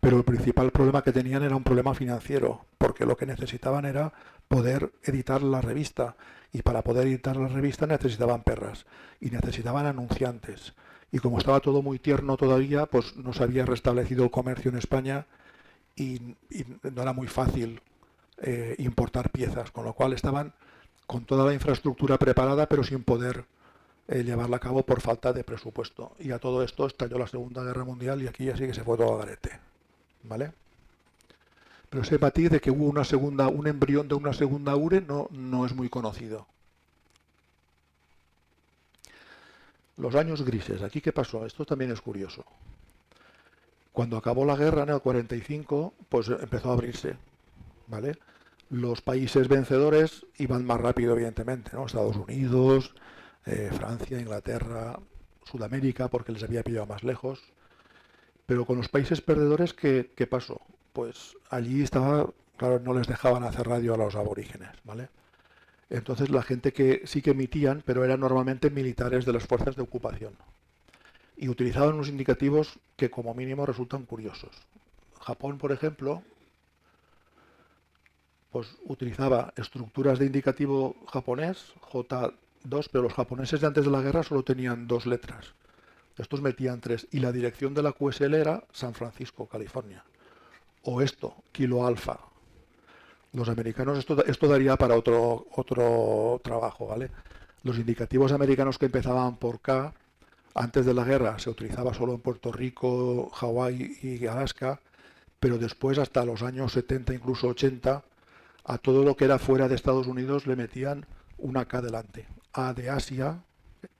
pero el principal problema que tenían era un problema financiero, porque lo que necesitaban era poder editar la revista, y para poder editar la revista necesitaban perras y necesitaban anunciantes. Y como estaba todo muy tierno todavía, pues no se había restablecido el comercio en España y no era muy fácil importar piezas, con lo cual estaban con toda la infraestructura preparada, pero sin poder llevarla a cabo por falta de presupuesto. Y a todo esto estalló la Segunda Guerra Mundial y aquí ya sí que se fue todo a garete, ¿vale? Pero ese matiz de que hubo un embrión de una segunda URE no es muy conocido. Los años grises, ¿aquí qué pasó? Esto también es curioso. Cuando acabó la guerra en el 45, pues empezó a abrirse, ¿vale? Los países vencedores iban más rápido, evidentemente, ¿no? Estados Unidos, Francia, Inglaterra, Sudamérica, porque les había pillado más lejos. Pero con los países perdedores, ¿qué pasó? Pues allí estaba, claro, no les dejaban hacer radio a los aborígenes, ¿vale? Entonces la gente que sí que emitían, pero eran normalmente militares de las fuerzas de ocupación. Y utilizaban unos indicativos que como mínimo resultan curiosos. Japón, por ejemplo, pues utilizaba estructuras de indicativo japonés, J2, pero los japoneses de antes de la guerra solo tenían 2 letras. Estos metían 3. Y la dirección de la QSL era San Francisco, California. O esto, Kilo Alfa. Los americanos, esto daría para otro trabajo, ¿vale? Los indicativos americanos que empezaban por K, antes de la guerra se utilizaba solo en Puerto Rico, Hawái y Alaska, pero después, hasta los años 70, incluso 80, a todo lo que era fuera de Estados Unidos le metían una K delante. A de Asia,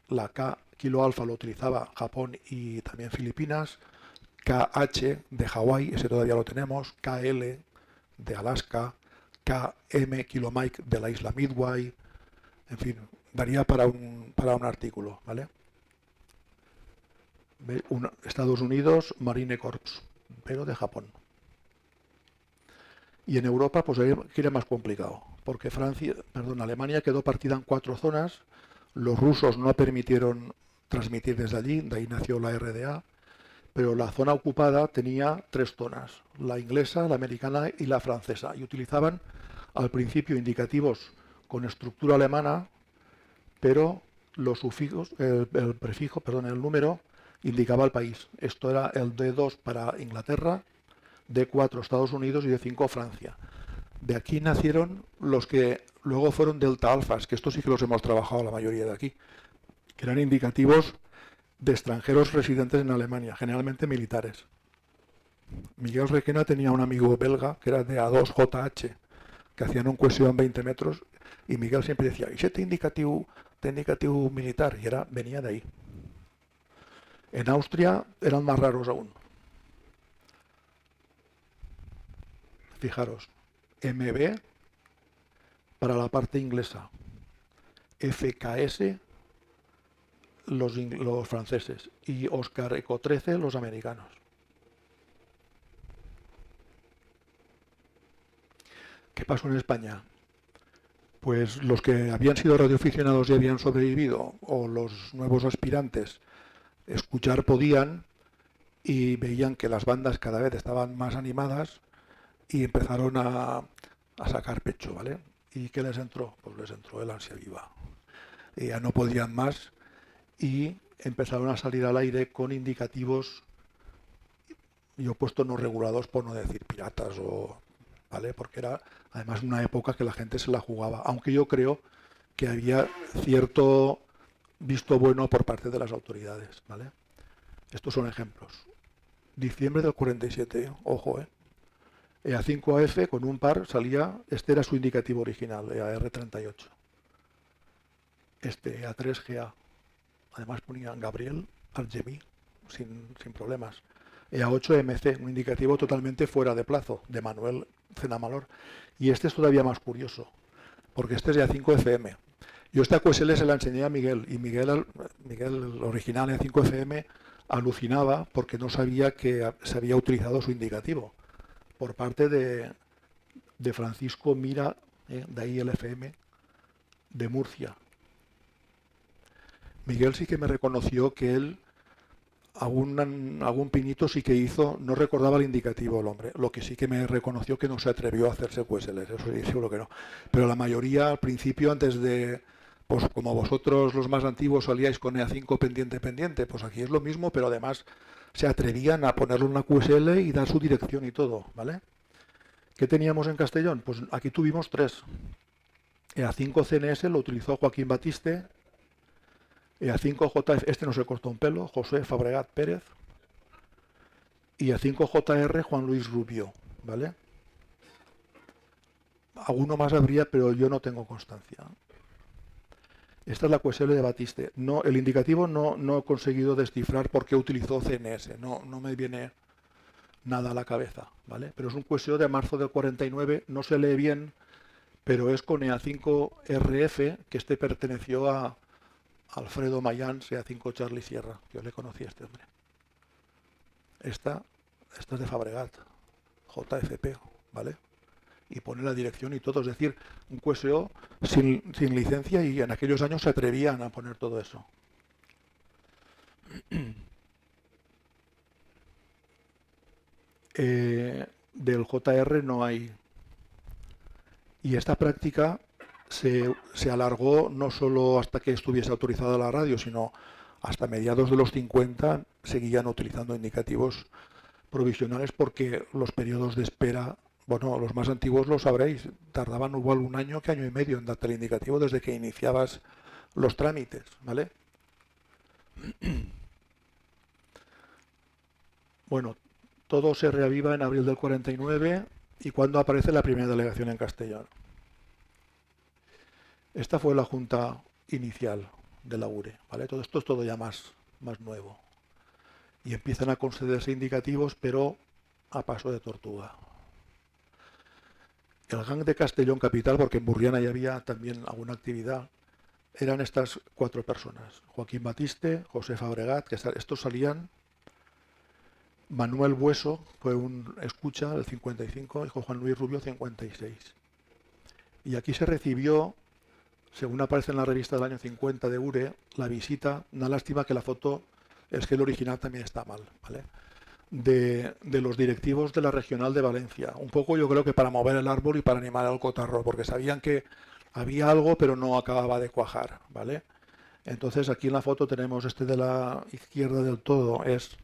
la K Kilo Alfa lo utilizaba Japón y también Filipinas, KH de Hawái, ese todavía lo tenemos, KL de Alaska, KM Kilo Mike de la isla Midway, en fin, daría para un artículo, ¿vale? Estados Unidos, Marine Corps, pero de Japón. Y en Europa, pues era más complicado, porque Alemania quedó partida en 4 zonas, los rusos no permitieron transmitir desde allí, de ahí nació la RDA, pero la zona ocupada tenía 3 zonas, la inglesa, la americana y la francesa, y utilizaban al principio indicativos con estructura alemana, pero los sufijos, el número indicaba el país. Esto era el D2 para Inglaterra, D4 Estados Unidos y D5 Francia. De aquí nacieron los que luego fueron Delta Alfas, que estos sí que los hemos trabajado la mayoría de aquí, que eran indicativos de extranjeros residentes en Alemania, generalmente militares. Miguel Requena tenía un amigo belga que era de A2JH, que hacían un cohesión 20 metros, y Miguel siempre decía, ¿y este indicativo militar? Y venía de ahí. En Austria eran más raros aún. Fijaros, MB para la parte inglesa, FKS los franceses y Oscar Eco 13 los americanos. ¿Qué pasó en España? Pues los que habían sido radioaficionados y habían sobrevivido, o los nuevos aspirantes, escuchar podían y veían que las bandas cada vez estaban más animadas y empezaron a sacar pecho, ¿vale? ¿Y qué les entró? Pues les entró el ansia viva. Y ya no podían más y empezaron a salir al aire con indicativos, yo he puesto no regulados por no decir piratas, ¿vale? Porque era además una época que la gente se la jugaba, aunque yo creo que había cierto visto bueno por parte de las autoridades, ¿vale? Estos son ejemplos. Diciembre del 47, ojo, EA5AF con un par salía, este era su indicativo original, EAR38. Este EA3GA, además ponían Gabriel Argemí, sin problemas. EA8MC, un indicativo totalmente fuera de plazo, de Manuel Cenamalor. Y este es todavía más curioso, porque este es EA5FM. Yo esta QSL se la enseñé a Miguel, y Miguel el original EA5FM, alucinaba porque no sabía que se había utilizado su indicativo por parte de Francisco Mira, de ahí el FM, de Murcia. Miguel sí que me reconoció que él algún pinito sí que hizo, no recordaba el indicativo el hombre, lo que sí que me reconoció que no se atrevió a hacerse QSLs, eso sí, seguro que no. Pero la mayoría al principio, antes de, pues como vosotros los más antiguos solíais con EA5 pendiente, pues aquí es lo mismo, pero además se atrevían a ponerle una QSL y dar su dirección y todo, ¿vale? ¿Qué teníamos en Castellón? Pues aquí tuvimos 3. EA5 CNS lo utilizó Joaquín Batiste, EA5JF, este no se cortó un pelo, José Fabregat Pérez, y EA5JR Juan Luis Rubio, ¿vale? Alguno más habría, pero yo no tengo constancia. Esta es la QSL de Batiste. No, el indicativo no he conseguido descifrar por qué utilizó CNS, no me viene nada a la cabeza, ¿vale? Pero es un QSO de marzo del 49, no se lee bien, pero es con EA5RF, que este perteneció a Alfredo Mayans, EA5 Charlie Sierra. Yo le conocí a este hombre. Esta es de Fabregat, JFP, ¿vale? Y pone la dirección y todo, es decir, un QSO sin licencia, y en aquellos años se atrevían a poner todo eso. Del JR no hay. Y esta práctica se alargó no solo hasta que estuviese autorizada la radio, sino hasta mediados de los 50 seguían utilizando indicativos provisionales, porque los periodos de espera, bueno, los más antiguos lo sabréis, tardaban igual un año que año y medio en darte el indicativo desde que iniciabas los trámites, ¿vale? Bueno, todo se reaviva en abril del 49 y cuando aparece la primera delegación en Castellón. Esta fue la junta inicial de la URE, ¿vale? Todo esto es todo ya más nuevo. Y empiezan a concederse indicativos, pero a paso de tortuga. El gang de Castellón Capital, porque en Burriana ya había también alguna actividad, eran estas 4 personas. Joaquín Batiste, José Fabregat, que estos salían. Manuel Bueso fue un escucha, el 55, y Juan Luis Rubio, 56. Y aquí se recibió, según aparece en la revista del año 50 de URE, la visita, una lástima que la foto, es que el original también está mal, ¿vale? De los directivos de la regional de Valencia. Un poco yo creo que para mover el árbol y para animar al cotarro, porque sabían que había algo pero no acababa de cuajar, ¿vale? Entonces aquí en la foto tenemos este de la izquierda del todo, es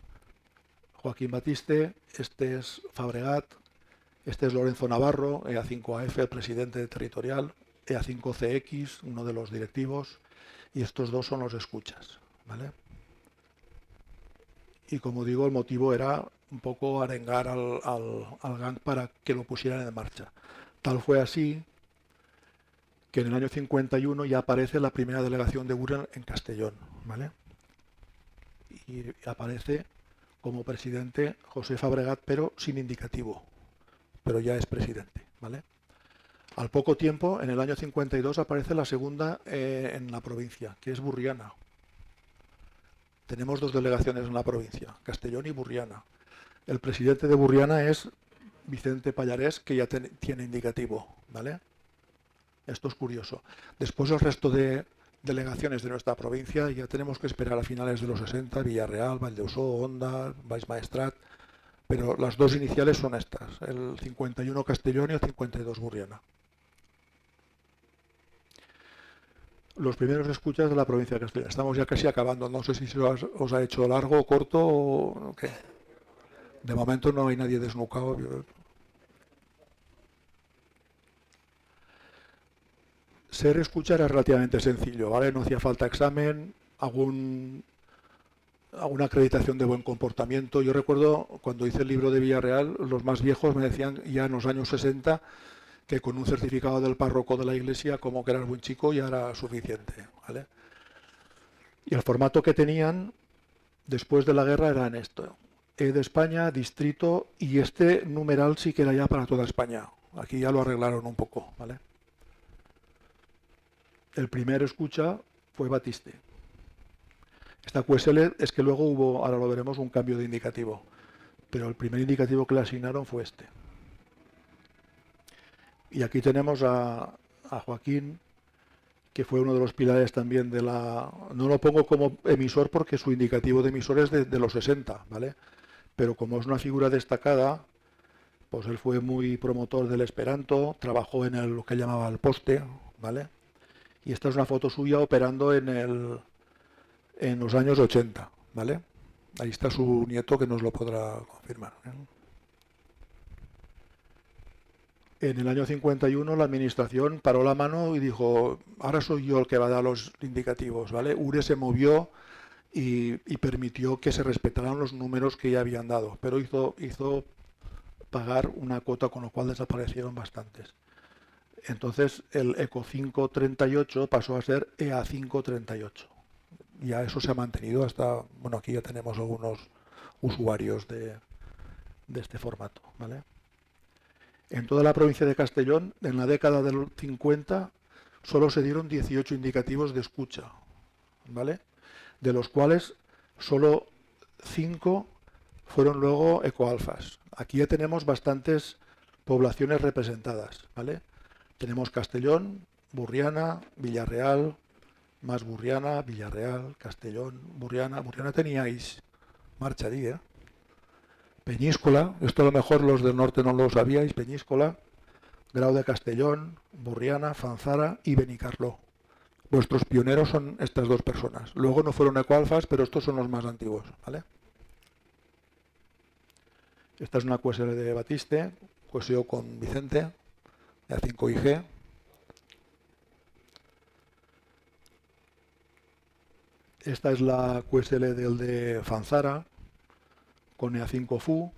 Joaquín Batiste, este es Fabregat, este es Lorenzo Navarro, EA5AF, el presidente territorial, EA5CX, uno de los directivos, y estos 2 son los escuchas, ¿vale? Y como digo, el motivo era un poco arengar al gang para que lo pusieran en marcha. Tal fue así que en el año 51 ya aparece la primera delegación de URE en Castellón, ¿vale? Y aparece como presidente José Fabregat, pero sin indicativo, pero ya es presidente, ¿vale? Al poco tiempo, en el año 52, aparece la segunda en la provincia, que es Burriana. Tenemos 2 delegaciones en la provincia, Castellón y Burriana. El presidente de Burriana es Vicente Pallarés, que ya tiene indicativo, ¿vale? Esto es curioso. Después el resto de delegaciones de nuestra provincia ya tenemos que esperar a finales de los 60, Villarreal, Valdeusó, Onda, Baix Maestrat, pero las 2 iniciales son estas, el 51 Castellón y el 52 Burriana. Los primeros escuchas de la provincia de Castellón. Estamos ya casi acabando, no sé si se os ha hecho largo, corto o qué. De momento no hay nadie desnucado. Ser escucha era relativamente sencillo, ¿vale? No hacía falta examen, alguna acreditación de buen comportamiento. Yo recuerdo cuando hice el libro de Villarreal, los más viejos me decían ya en los años 60 que con un certificado del párroco de la iglesia, como que eras buen chico, ya era suficiente, ¿vale? Y el formato que tenían después de la guerra era en esto: E de España, distrito, y este numeral sí que era ya para toda España. Aquí ya lo arreglaron un poco, ¿vale? El primer escucha fue Batiste. Esta QSL es que luego hubo, ahora lo veremos, un cambio de indicativo, pero el primer indicativo que le asignaron fue este. Y aquí tenemos a Joaquín, que fue uno de los pilares también de la... No lo pongo como emisor porque su indicativo de emisor es de los 60, ¿vale? Pero como es una figura destacada, pues él fue muy promotor del Esperanto, trabajó en lo que llamaba el poste, ¿vale? Y esta es una foto suya operando en los años 80, ¿vale? Ahí está su nieto que nos lo podrá confirmar, ¿eh? En el año 51 la administración paró la mano y dijo, ahora soy yo el que va a dar los indicativos, ¿vale? URE se movió y permitió que se respetaran los números que ya habían dado, pero hizo pagar una cuota, con lo cual desaparecieron bastantes. Entonces el ECO 538 pasó a ser EA 538. Ya eso se ha mantenido hasta, bueno, aquí ya tenemos algunos usuarios de este formato, ¿vale? En toda la provincia de Castellón, en la década del 50, solo se dieron 18 indicativos de escucha, ¿vale? De los cuales solo 5 fueron luego ecoalfas. Aquí ya tenemos bastantes poblaciones representadas, ¿vale? Tenemos Castellón, Burriana, Villarreal, más Burriana, Villarreal, Castellón, Burriana. Burriana teníais Marcharí, ¿eh? Peñíscola, esto a lo mejor los del norte no lo sabíais, Peñíscola, Grau de Castellón, Burriana, Fanzara y Benicarló. Vuestros pioneros son estas dos personas. Luego no fueron ecoalfas, pero estos son los más antiguos, ¿vale? Esta es una QSL de Batiste, QSO con Vicente, de A5IG. Esta es la QSL del de Fanzara, con EA5FU,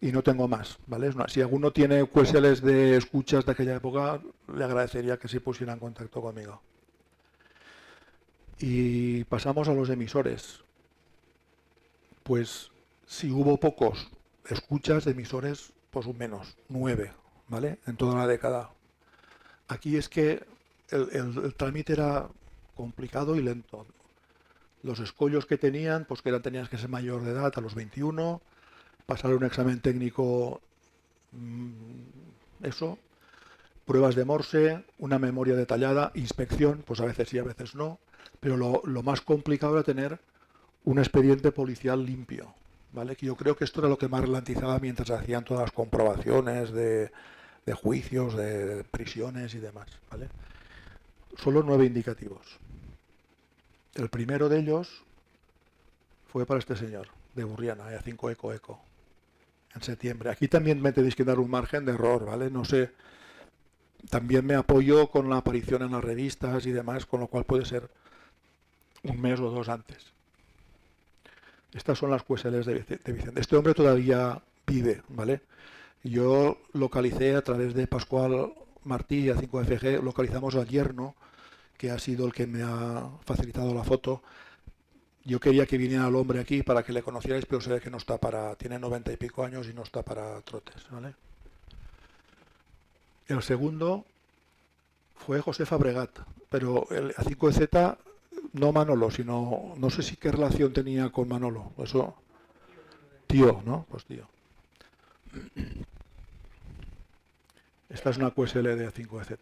y no tengo más, ¿vale? Si alguno tiene QSLs de escuchas de aquella época, le agradecería que se pusiera en contacto conmigo. Y pasamos a los emisores. Pues si hubo pocos escuchas de emisores, pues un menos, 9, ¿vale? En toda la década. Aquí es que el trámite era complicado y lento. Los escollos que tenían, pues que tenías que ser mayor de edad a los 21, pasar un examen técnico, eso, pruebas de Morse, una memoria detallada, inspección, pues a veces sí, a veces no, pero lo más complicado era tener un expediente policial limpio, ¿vale? Que yo creo que esto era lo que más ralentizaba mientras hacían todas las comprobaciones de juicios, de prisiones y demás, ¿vale? Solo 9 indicativos. El primero de ellos fue para este señor, de Burriana, EA5 ECO, en septiembre. Aquí también me tenéis que dar un margen de error, ¿vale? No sé, también me apoyo con la aparición en las revistas y demás, con lo cual puede ser un mes o 2 antes. Estas son las QSLs de Vicente. Este hombre todavía vive, ¿vale? Yo localicé a través de Pascual Martí, A5FG, localizamos al yerno, que ha sido el que me ha facilitado la foto. Yo quería que viniera el hombre aquí para que le conocierais, pero se ve que no está para... Tiene 90 y pico años y no está para trotes, ¿vale? El segundo fue José Fabregat, pero el A5Z, no Manolo, sino... No sé si qué relación tenía con Manolo. Eso... Tío, ¿no? Pues tío. Esta es una QSL de A5Z.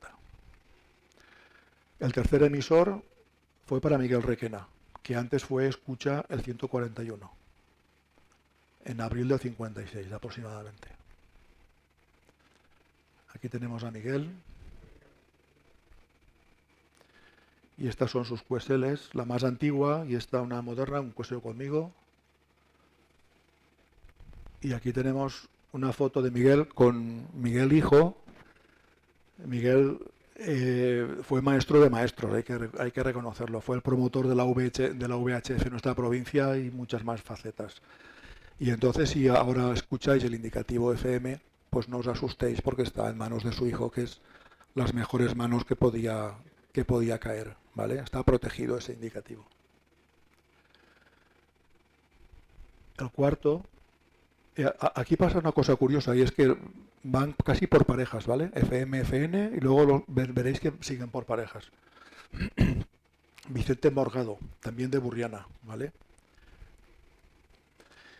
El tercer emisor fue para Miguel Requena, que antes fue escucha el 141, en abril del 56 aproximadamente. Aquí tenemos a Miguel. Y estas son sus QSLs, la más antigua y esta una moderna, un QSL conmigo. Y aquí tenemos una foto de Miguel con Miguel hijo. Miguel fue maestro de maestros, hay que reconocerlo. Fue el promotor de la VHF en nuestra provincia y muchas más facetas. Y entonces, si ahora escucháis el indicativo FM, pues no os asustéis porque está en manos de su hijo, que es las mejores manos que podía caer, ¿vale? Está protegido ese indicativo. El cuarto, aquí pasa una cosa curiosa y es que van casi por parejas, ¿vale? FM, FN y luego veréis que siguen por parejas. Vicente Morgado, también de Burriana, ¿vale?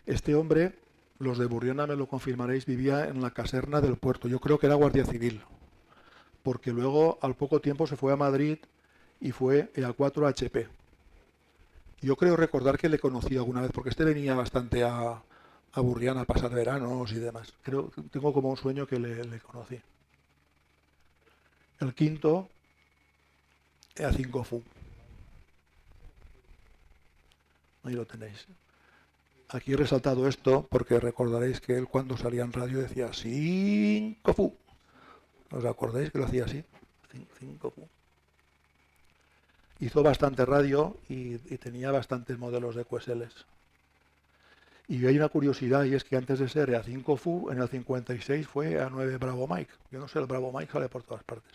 Este hombre, los de Burriana me lo confirmaréis, vivía en la caserna del puerto. Yo creo que era guardia civil, porque luego al poco tiempo se fue a Madrid y fue EA4HP. Yo creo recordar que le conocí alguna vez, porque este venía bastante a Burriana a pasar veranos y demás. Tengo como un sueño que le conocí. El quinto, EA5FU. Ahí lo tenéis. Aquí he resaltado esto porque recordaréis que él cuando salía en radio decía 5FU. ¿Os acordáis que lo hacía así? 5FU. Hizo bastante radio y tenía bastantes modelos de QSLs. Y hay una curiosidad, y es que antes de ser EA5FU, en el 56 fue EA9 Bravo Mike. Yo no sé, el Bravo Mike sale por todas partes.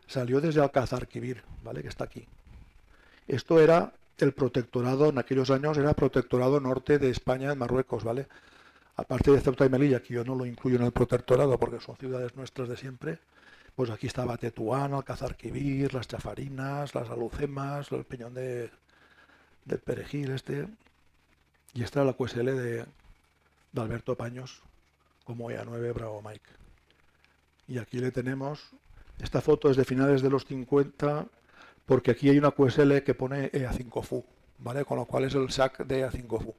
Salió desde Alcázar-Quibir, ¿vale? Que está aquí. Esto era el protectorado, en aquellos años era protectorado norte de España en Marruecos, ¿vale? Aparte de Ceuta y Melilla, que yo no lo incluyo en el protectorado porque son ciudades nuestras de siempre, pues aquí estaba Tetuán, Alcázar-Quibir, las Chafarinas, las Alucemas, el Peñón del Perejil y esta era la QSL de Alberto Paños como EA9 Bravo Mike. Y aquí le tenemos, esta foto es de finales de los 50, porque aquí hay una QSL que pone EA5FU, ¿vale? Con lo cual es el SAC de EA5FU.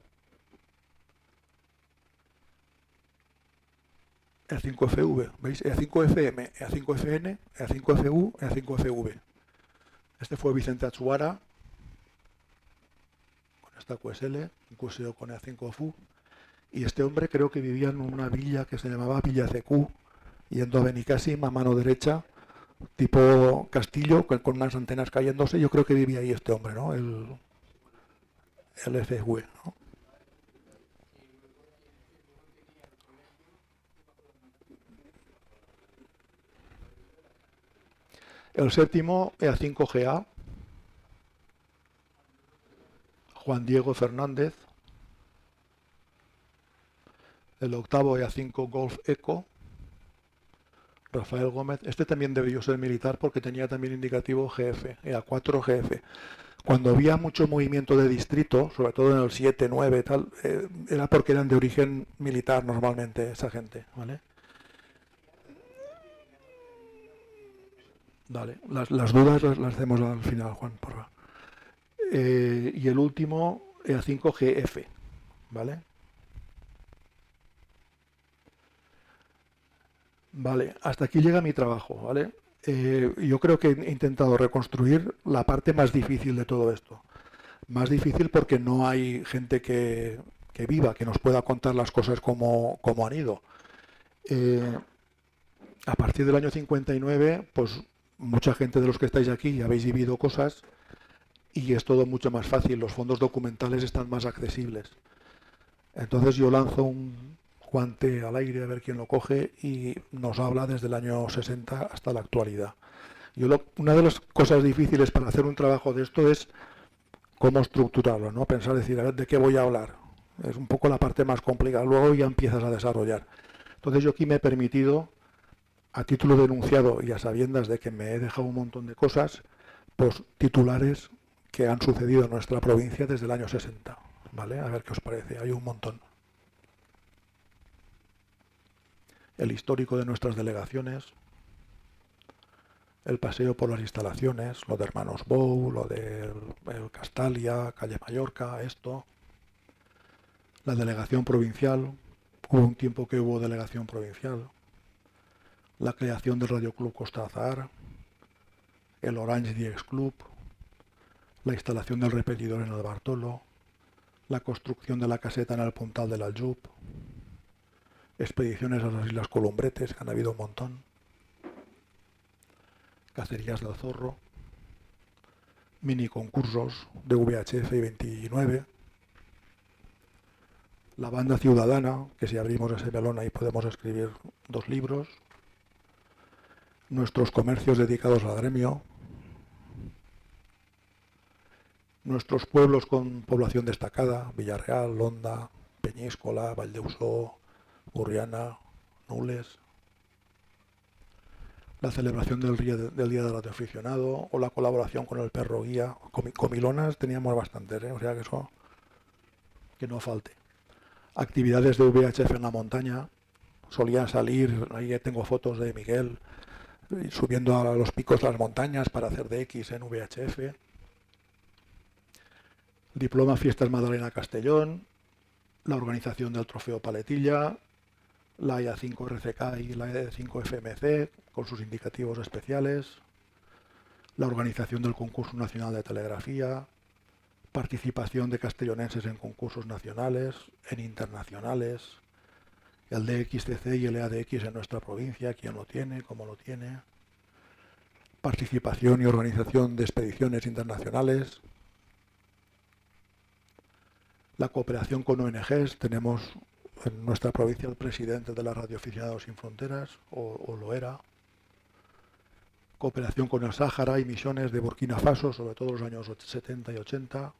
EA5FV, ¿veis? EA5FM, EA5FN, EA5FU, EA5FV. Este fue Vicente Achuara, con esta QSL, un QSL con EA5FU. Y este hombre creo que vivía en una villa que se llamaba Villa CQ, yendo a Benicàssim a mano derecha, tipo castillo, con unas antenas cayéndose. Yo creo que vivía ahí este hombre, ¿no? El FV, ¿no? El séptimo, EA5GA, Juan Diego Fernández. El octavo, EA5 Golf Eco, Rafael Gómez. Este también debió ser militar porque tenía también indicativo GF, EA4 GF. Cuando había mucho movimiento de distrito, sobre todo en el 7, 9, tal, era porque eran de origen militar normalmente esa gente, ¿vale? Vale, las dudas las hacemos al final, Juan, por favor. Y el último, EA5 GF, ¿vale? Vale, hasta aquí llega mi trabajo, ¿vale? Yo creo que he intentado reconstruir la parte más difícil de todo esto. Más difícil porque no hay gente que viva, que nos pueda contar las cosas como han ido. A partir del año 59, pues mucha gente de los que estáis aquí habéis vivido cosas y es todo mucho más fácil, los fondos documentales están más accesibles. Entonces yo lanzo un guante al aire a ver quién lo coge y nos habla desde el año 60 hasta la actualidad. Una de las cosas difíciles para hacer un trabajo de esto es cómo estructurarlo, ¿no? Pensar, decir, a ver, ¿de qué voy a hablar? Es un poco la parte más complicada, luego ya empiezas a desarrollar. Entonces yo aquí me he permitido, a título de enunciado y a sabiendas de que me he dejado un montón de cosas, pues titulares que han sucedido en nuestra provincia desde el año 60, ¿vale? A ver qué os parece, hay un montón. El histórico de nuestras delegaciones, el paseo por las instalaciones, lo de Hermanos Bou, lo de el Castalia, Calle Mallorca, esto, la delegación provincial, hubo un tiempo que hubo delegación provincial, la creación del Radio Club Costa Azahar, el Orange DX Club, la instalación del repetidor en el Bartolo, la construcción de la caseta en el Puntal del Aljub, expediciones a las Islas Columbretes, que han habido un montón, cacerías del zorro, mini concursos de VHF y 29, la banda ciudadana, que si abrimos ese melón ahí podemos escribir 2 libros, nuestros comercios dedicados al gremio, nuestros pueblos con población destacada, Villarreal, Londa, Peñíscola, Valdeusó, Burriana, Nules, la celebración del Día del Radioaficionado o la colaboración con el perro guía. Comilonas teníamos bastantes, o sea que eso que no falte. Actividades de VHF en la montaña, solían salir, ahí tengo fotos de Miguel, subiendo a los picos de las montañas para hacer DX en VHF. Diploma Fiestas Madalena Castellón, la organización del Trofeo Paletilla, la IA5 RCK y la IA5 FMC con sus indicativos especiales, la organización del Concurso Nacional de Telegrafía, participación de castellonenses en concursos nacionales, en internacionales, el DXCC y el EADX en nuestra provincia, quién lo tiene, cómo lo tiene, participación y organización de expediciones internacionales, la cooperación con ONGs. Tenemos en nuestra provincia el presidente de la Radio Aficionados Sin Fronteras, o lo era. Cooperación con el Sáhara y misiones de Burkina Faso, sobre todo los años 70 y 80.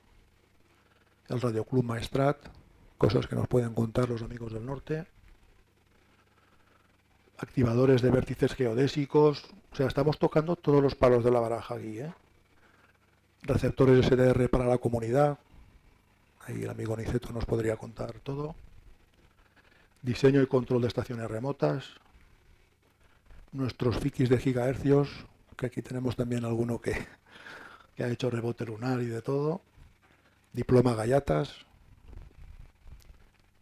El Radio Club Maestrat, cosas que nos pueden contar los amigos del norte. Activadores de vértices geodésicos, o sea, estamos tocando todos los palos de la baraja aquí, ¿eh? Receptores SDR para la comunidad, ahí el amigo Niceto nos podría contar todo. Diseño y control de estaciones remotas. Nuestros FIKIs de gigahercios, que aquí tenemos también alguno que ha hecho rebote lunar y de todo. Diploma Gallatas,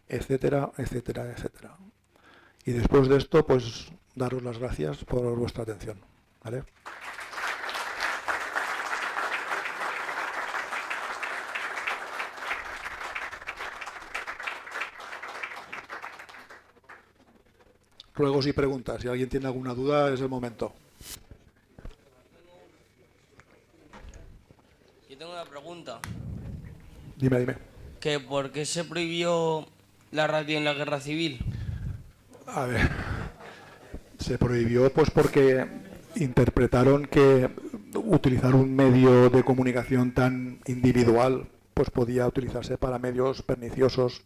etcétera, etcétera, etcétera. Y después de esto, pues daros las gracias por vuestra atención, ¿vale? Ruegos y preguntas. Si alguien tiene alguna duda, es el momento. Yo tengo una pregunta. Dime. ¿Que por qué se prohibió la radio en la guerra civil? A ver, se prohibió pues porque interpretaron que utilizar un medio de comunicación tan individual pues podía utilizarse para medios perniciosos,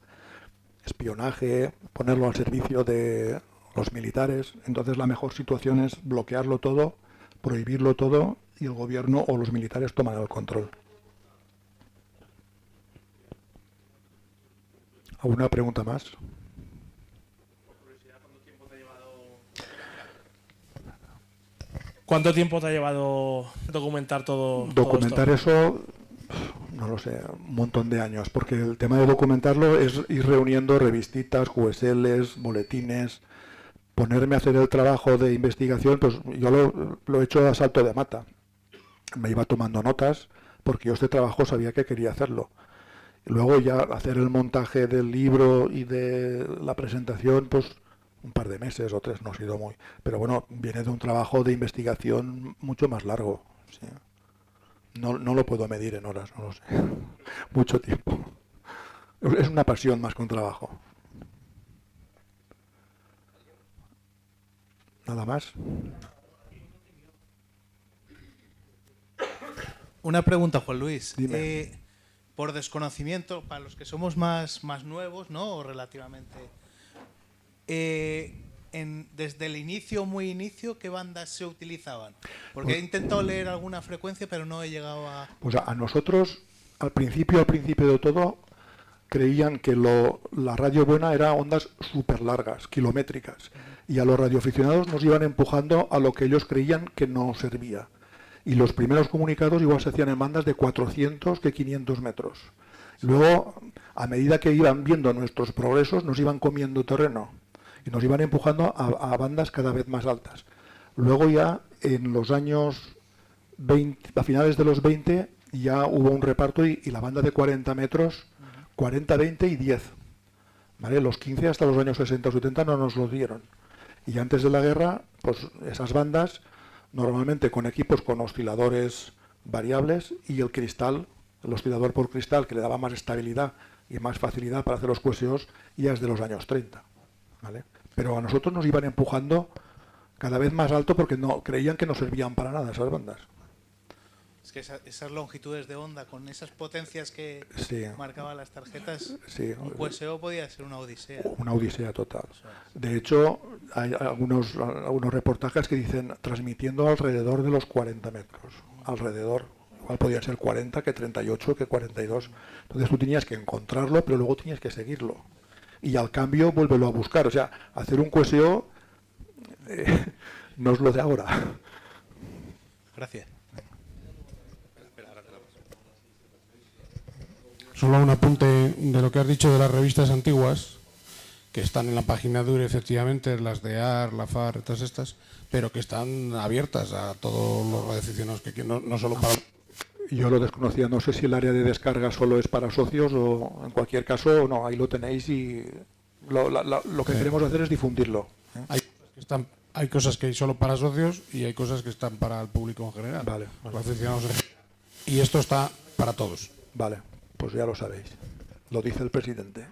espionaje, ponerlo al servicio de los militares. Entonces la mejor situación es bloquearlo todo, prohibirlo todo y el gobierno o los militares toman el control. ¿Alguna pregunta más? ¿Cuánto tiempo te ha llevado documentar todo? Documentar todo esto? eso, no lo sé, un montón de años, porque el tema de documentarlo es ir reuniendo revistitas, QSLs, boletines, ponerme a hacer el trabajo de investigación. Pues yo lo he hecho a salto de mata. Me iba tomando notas porque yo este trabajo sabía que quería hacerlo. Y luego ya hacer el montaje del libro y de la presentación, pues un par de meses o 3, no ha sido muy. Pero bueno, viene de un trabajo de investigación mucho más largo. Sí. No lo puedo medir en horas, no lo sé. Mucho tiempo. Es una pasión más que un trabajo. ¿Nada más? Una pregunta, Juan Luis. Dime. Por desconocimiento, para los que somos más nuevos, ¿no? O relativamente. Desde el inicio, muy inicio, ¿qué bandas se utilizaban? Porque Pues, he intentado leer alguna frecuencia, pero no he llegado a... Pues a nosotros, al principio de todo, creían que la radio buena era ondas súper largas, kilométricas. Y a los radioaficionados nos iban empujando a lo que ellos creían que no servía. Y los primeros comunicados igual se hacían en bandas de 400 que 500 metros. Luego, a medida que iban viendo nuestros progresos, nos iban comiendo terreno. Y nos iban empujando a bandas cada vez más altas. Luego ya, en los años 20, a finales de los 20, ya hubo un reparto y la banda de 40 metros, 40, 20 y 10. ¿Vale? Los 15 hasta los años 60 o 70 no nos los dieron. Y antes de la guerra, pues esas bandas, normalmente con equipos con osciladores variables y el cristal, el oscilador por cristal que le daba más estabilidad y más facilidad para hacer los QSOs, ya es de los años 30. ¿Vale? Pero a nosotros nos iban empujando cada vez más alto porque no creían que no servían para nada esas bandas. Es que esas longitudes de onda, con esas potencias que Sí. marcaban las tarjetas, Sí. un QSO podía ser una odisea. Una odisea total. De hecho, hay algunos reportajes que dicen transmitiendo alrededor de los 40 metros. Alrededor. Igual podía ser 40, que 38, que 42. Entonces tú tenías que encontrarlo, pero luego tenías que seguirlo. Y al cambio, vuélvelo a buscar. O sea, hacer un QSO No es lo de ahora. Gracias. Solo un apunte de lo que has dicho de las revistas antiguas, que están en la página de URE, efectivamente, las de AR, la FAR, todas estas, pero que están abiertas a todos los radioaficionados que quieran, no solo para... Yo lo desconocía, no sé si el área de descarga solo es para socios o en cualquier caso, no, ahí lo tenéis y lo que queremos hacer es difundirlo. Hay cosas que hay solo para socios y hay cosas que están para el público en general. Vale. Los aficionados en general. Y esto está para todos. Vale, pues ya lo sabéis. Lo dice el presidente.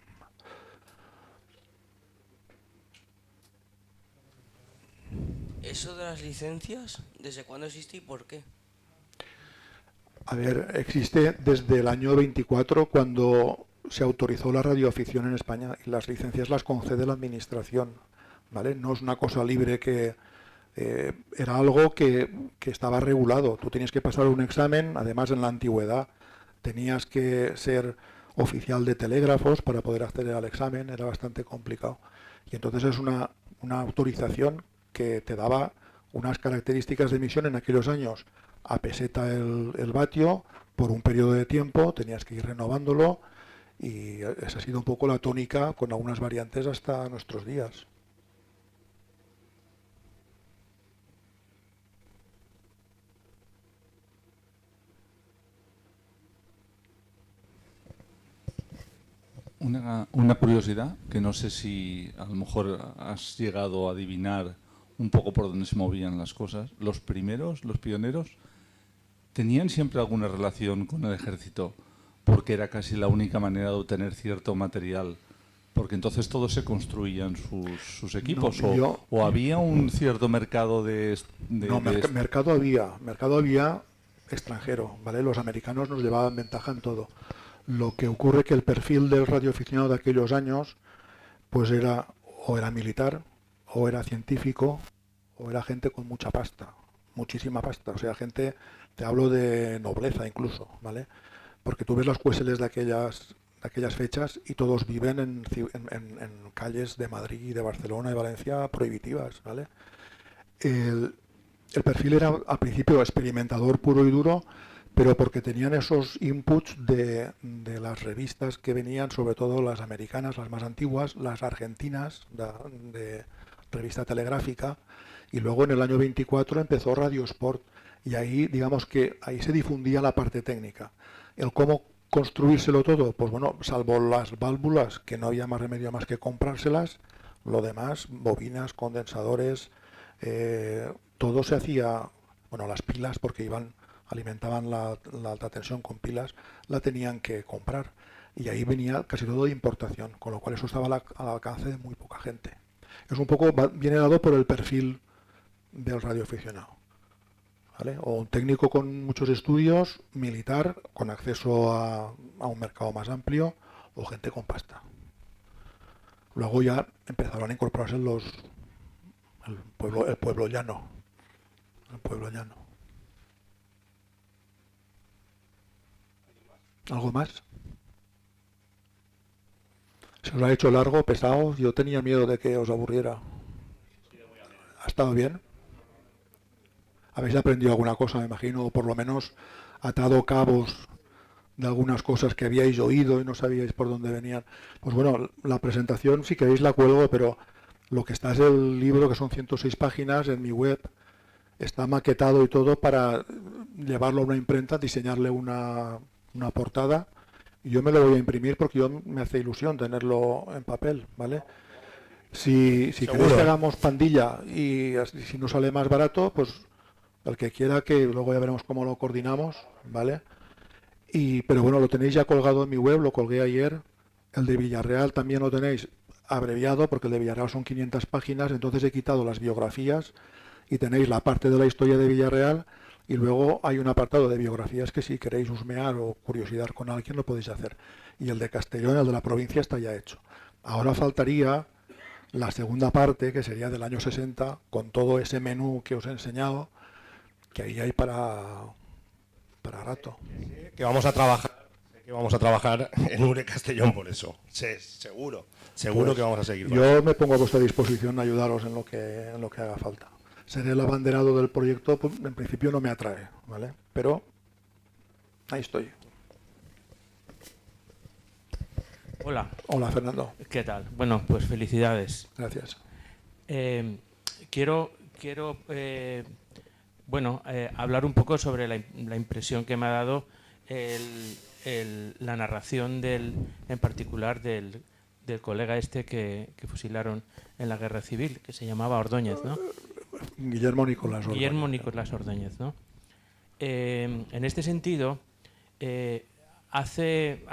¿Eso de las licencias, desde cuándo existe y por qué? A ver, existe desde el año 24 cuando se autorizó la radioafición en España y las licencias las concede la administración, ¿vale? No es una cosa libre que era algo que estaba regulado. Tú tenías que pasar un examen, además en la antigüedad tenías que ser oficial de telégrafos para poder acceder al examen, era bastante complicado. Y entonces es una autorización que te daba unas características de emisión en aquellos años. A peseta el vatio, por un periodo de tiempo, tenías que ir renovándolo y esa ha sido un poco la tónica con algunas variantes hasta nuestros días. Una curiosidad, que no sé si a lo mejor has llegado a adivinar un poco por dónde se movían las cosas. Los primeros, los pioneros, tenían siempre alguna relación con el ejército, porque era casi la única manera de obtener cierto material. Porque entonces todos se construían sus equipos, no, o había un cierto mercado mercado había extranjero, ¿vale? Los americanos nos llevaban ventaja en todo. Lo que ocurre que el perfil del radioaficionado de aquellos años, pues era militar, o era científico, o era gente con mucha pasta, muchísima pasta. O sea, gente, te hablo de nobleza incluso, ¿vale? Porque tú ves los QSLs de aquellas fechas y todos viven en calles de Madrid y de Barcelona y Valencia prohibitivas, ¿vale? El perfil era al principio experimentador puro y duro, pero porque tenían esos inputs de las revistas que venían, sobre todo las americanas, las más antiguas, las argentinas, de revista telegráfica, y luego en el año 24 empezó Radio Sport, y ahí, digamos que ahí se difundía la parte técnica. El cómo construírselo todo, pues bueno, salvo las válvulas, que no había más remedio más que comprárselas, lo demás, bobinas, condensadores, todo se hacía, bueno, las pilas, porque alimentaban la alta tensión con pilas, la tenían que comprar. Y ahí venía casi todo de importación, con lo cual eso estaba al alcance de muy poca gente. Es un poco, viene dado por el perfil del radioaficionado, ¿vale? O un técnico con muchos estudios, militar, con acceso a un mercado más amplio, o gente con pasta. Luego ya empezaron a incorporarse el pueblo llano. El pueblo llano. ¿Algo más? Se os ha hecho largo, pesado. Yo tenía miedo de que os aburriera. ¿Ha estado bien? ¿Habéis aprendido alguna cosa, me imagino? O por lo menos atado cabos de algunas cosas que habíais oído y no sabíais por dónde venían. Pues bueno, la presentación, si queréis la cuelgo, pero lo que está es el libro, que son 106 páginas, en mi web. Está maquetado y todo para llevarlo a una imprenta, diseñarle una portada. Y yo me lo voy a imprimir porque me hace ilusión tenerlo en papel, ¿vale? Si queréis que hagamos pandilla y si no sale más barato, pues el que quiera, que luego ya veremos cómo lo coordinamos, ¿vale? Pero bueno, lo tenéis ya colgado en mi web, lo colgué ayer. El de Villarreal también lo tenéis abreviado, porque el de Villarreal son 500 páginas, entonces he quitado las biografías y tenéis la parte de la historia de Villarreal. Y luego hay un apartado de biografías que si queréis husmear o curiosidad con alguien lo podéis hacer. Y el de Castellón, el de la provincia, está ya hecho. Ahora faltaría la segunda parte, que sería del año 60, con todo ese menú que os he enseñado, que ahí hay para rato. Que vamos a trabajar en URE Castellón por eso. Seguro Pues que vamos a seguir. Yo me pongo a vuestra disposición a ayudaros en lo que haga falta. ser el abanderado del proyecto, pues, en principio no me atrae, ¿vale? Pero ahí estoy. Hola. Hola, Fernando. ¿Qué tal? Bueno, pues felicidades. Gracias. Quiero hablar un poco sobre la impresión que me ha dado la narración en particular del colega este que fusilaron en la Guerra Civil, que se llamaba Ordóñez, ¿no? Guillermo Nicolás Ordóñez. Guillermo Nicolás Ordóñez, ¿no? En este sentido, hace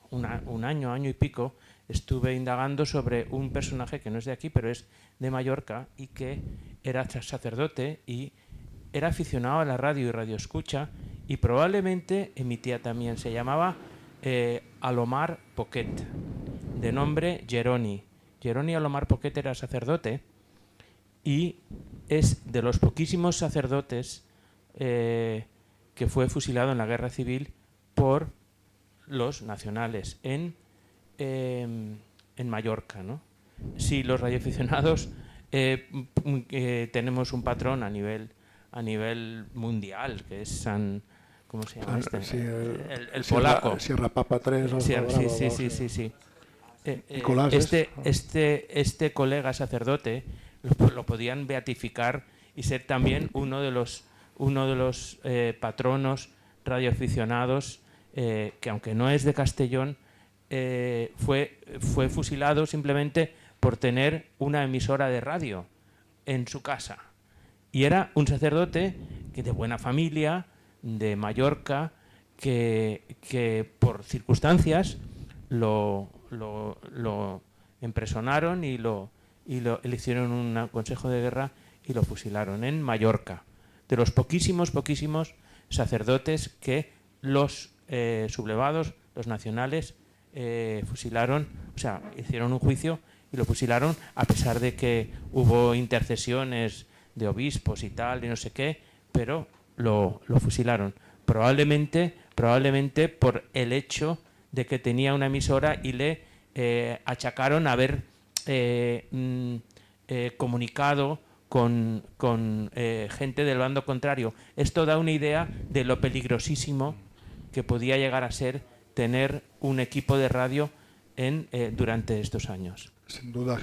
un año y pico, estuve indagando sobre un personaje que no es de aquí, pero es de Mallorca y que era sacerdote y era aficionado a la radio y radioescucha y probablemente emitía también. Se llamaba Alomar Poquet, de nombre Jeroni. Jeroni Alomar Poquet era sacerdote y es de los poquísimos sacerdotes que fue fusilado en la Guerra Civil por los nacionales en Mallorca, ¿no? Si los radioaficionados tenemos un patrón a nivel mundial, que es San... ¿Cómo se llama este? Sí, el polaco. Sierra Papa 3. Sí. Nicolás este colega sacerdote lo podían beatificar y ser también uno de los patronos radioaficionados que, aunque no es de Castellón, fue fusilado simplemente por tener una emisora de radio en su casa. Y era un sacerdote de buena familia, de Mallorca, que por circunstancias lo empresonaron y le hicieron un consejo de guerra y lo fusilaron en Mallorca. De los poquísimos sacerdotes que los sublevados, los nacionales, fusilaron, o sea, hicieron un juicio y lo fusilaron, a pesar de que hubo intercesiones de obispos y tal, y no sé qué, pero lo fusilaron. Probablemente por el hecho de que tenía una emisora y le achacaron haber comunicado con gente del bando contrario. Esto da una idea de lo peligrosísimo que podía llegar a ser tener un equipo de radio durante estos años. Sin duda.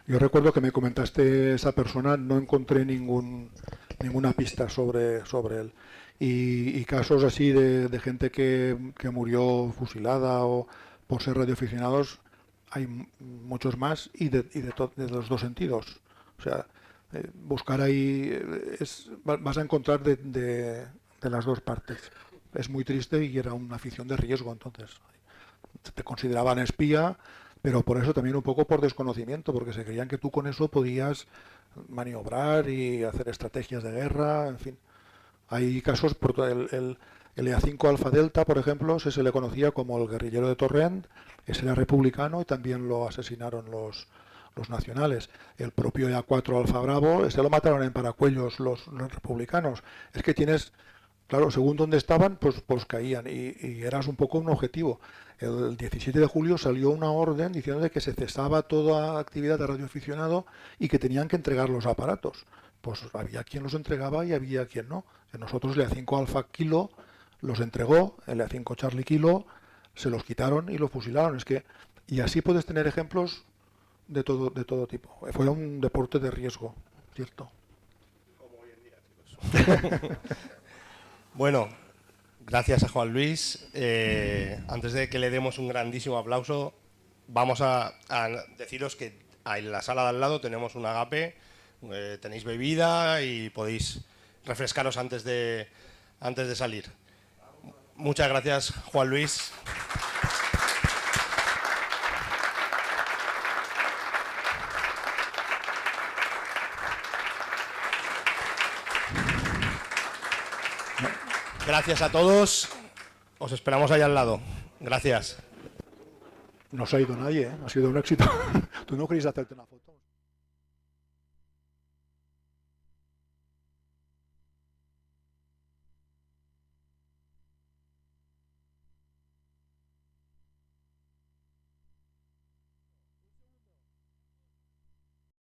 Yo recuerdo que me comentaste esa persona, no encontré ninguna pista sobre él. Y casos así de gente que murió fusilada o por ser radioaficionados hay muchos más y de los dos sentidos. O sea, buscar ahí vas a encontrar de las dos partes. Es muy triste y era una afición de riesgo entonces. Te consideraban espía, pero por eso también un poco por desconocimiento, porque se creían que tú con eso podías maniobrar y hacer estrategias de guerra, en fin. Hay casos, el EA5 Alfa Delta, por ejemplo, se le conocía como el guerrillero de Torrent, ese era republicano y también lo asesinaron los nacionales. El propio EA4 Alfa Bravo, ese lo mataron en Paracuellos los republicanos. Es que tienes... Claro, según donde estaban, pues caían y eras un poco un objetivo. El 17 de julio salió una orden diciendo de que se cesaba toda actividad de radioaficionado y que tenían que entregar los aparatos. Pues había quien los entregaba y había quien no. Nosotros el EA5 Alfa Kilo los entregó, el EA5 Charlie Kilo se los quitaron y los fusilaron. Y así puedes tener ejemplos de todo tipo. Fue un deporte de riesgo, ¿cierto? Como hoy en día, chicos. Bueno, gracias a Juan Luis. Antes de que le demos un grandísimo aplauso, vamos a deciros que en la sala de al lado tenemos un agape, tenéis bebida y podéis refrescaros antes de salir. Muchas gracias, Juan Luis. Gracias a todos. Os esperamos allá al lado. Gracias. No se ha ido nadie, ¿eh? Ha sido un éxito. ¿Tú no querías hacerte una foto?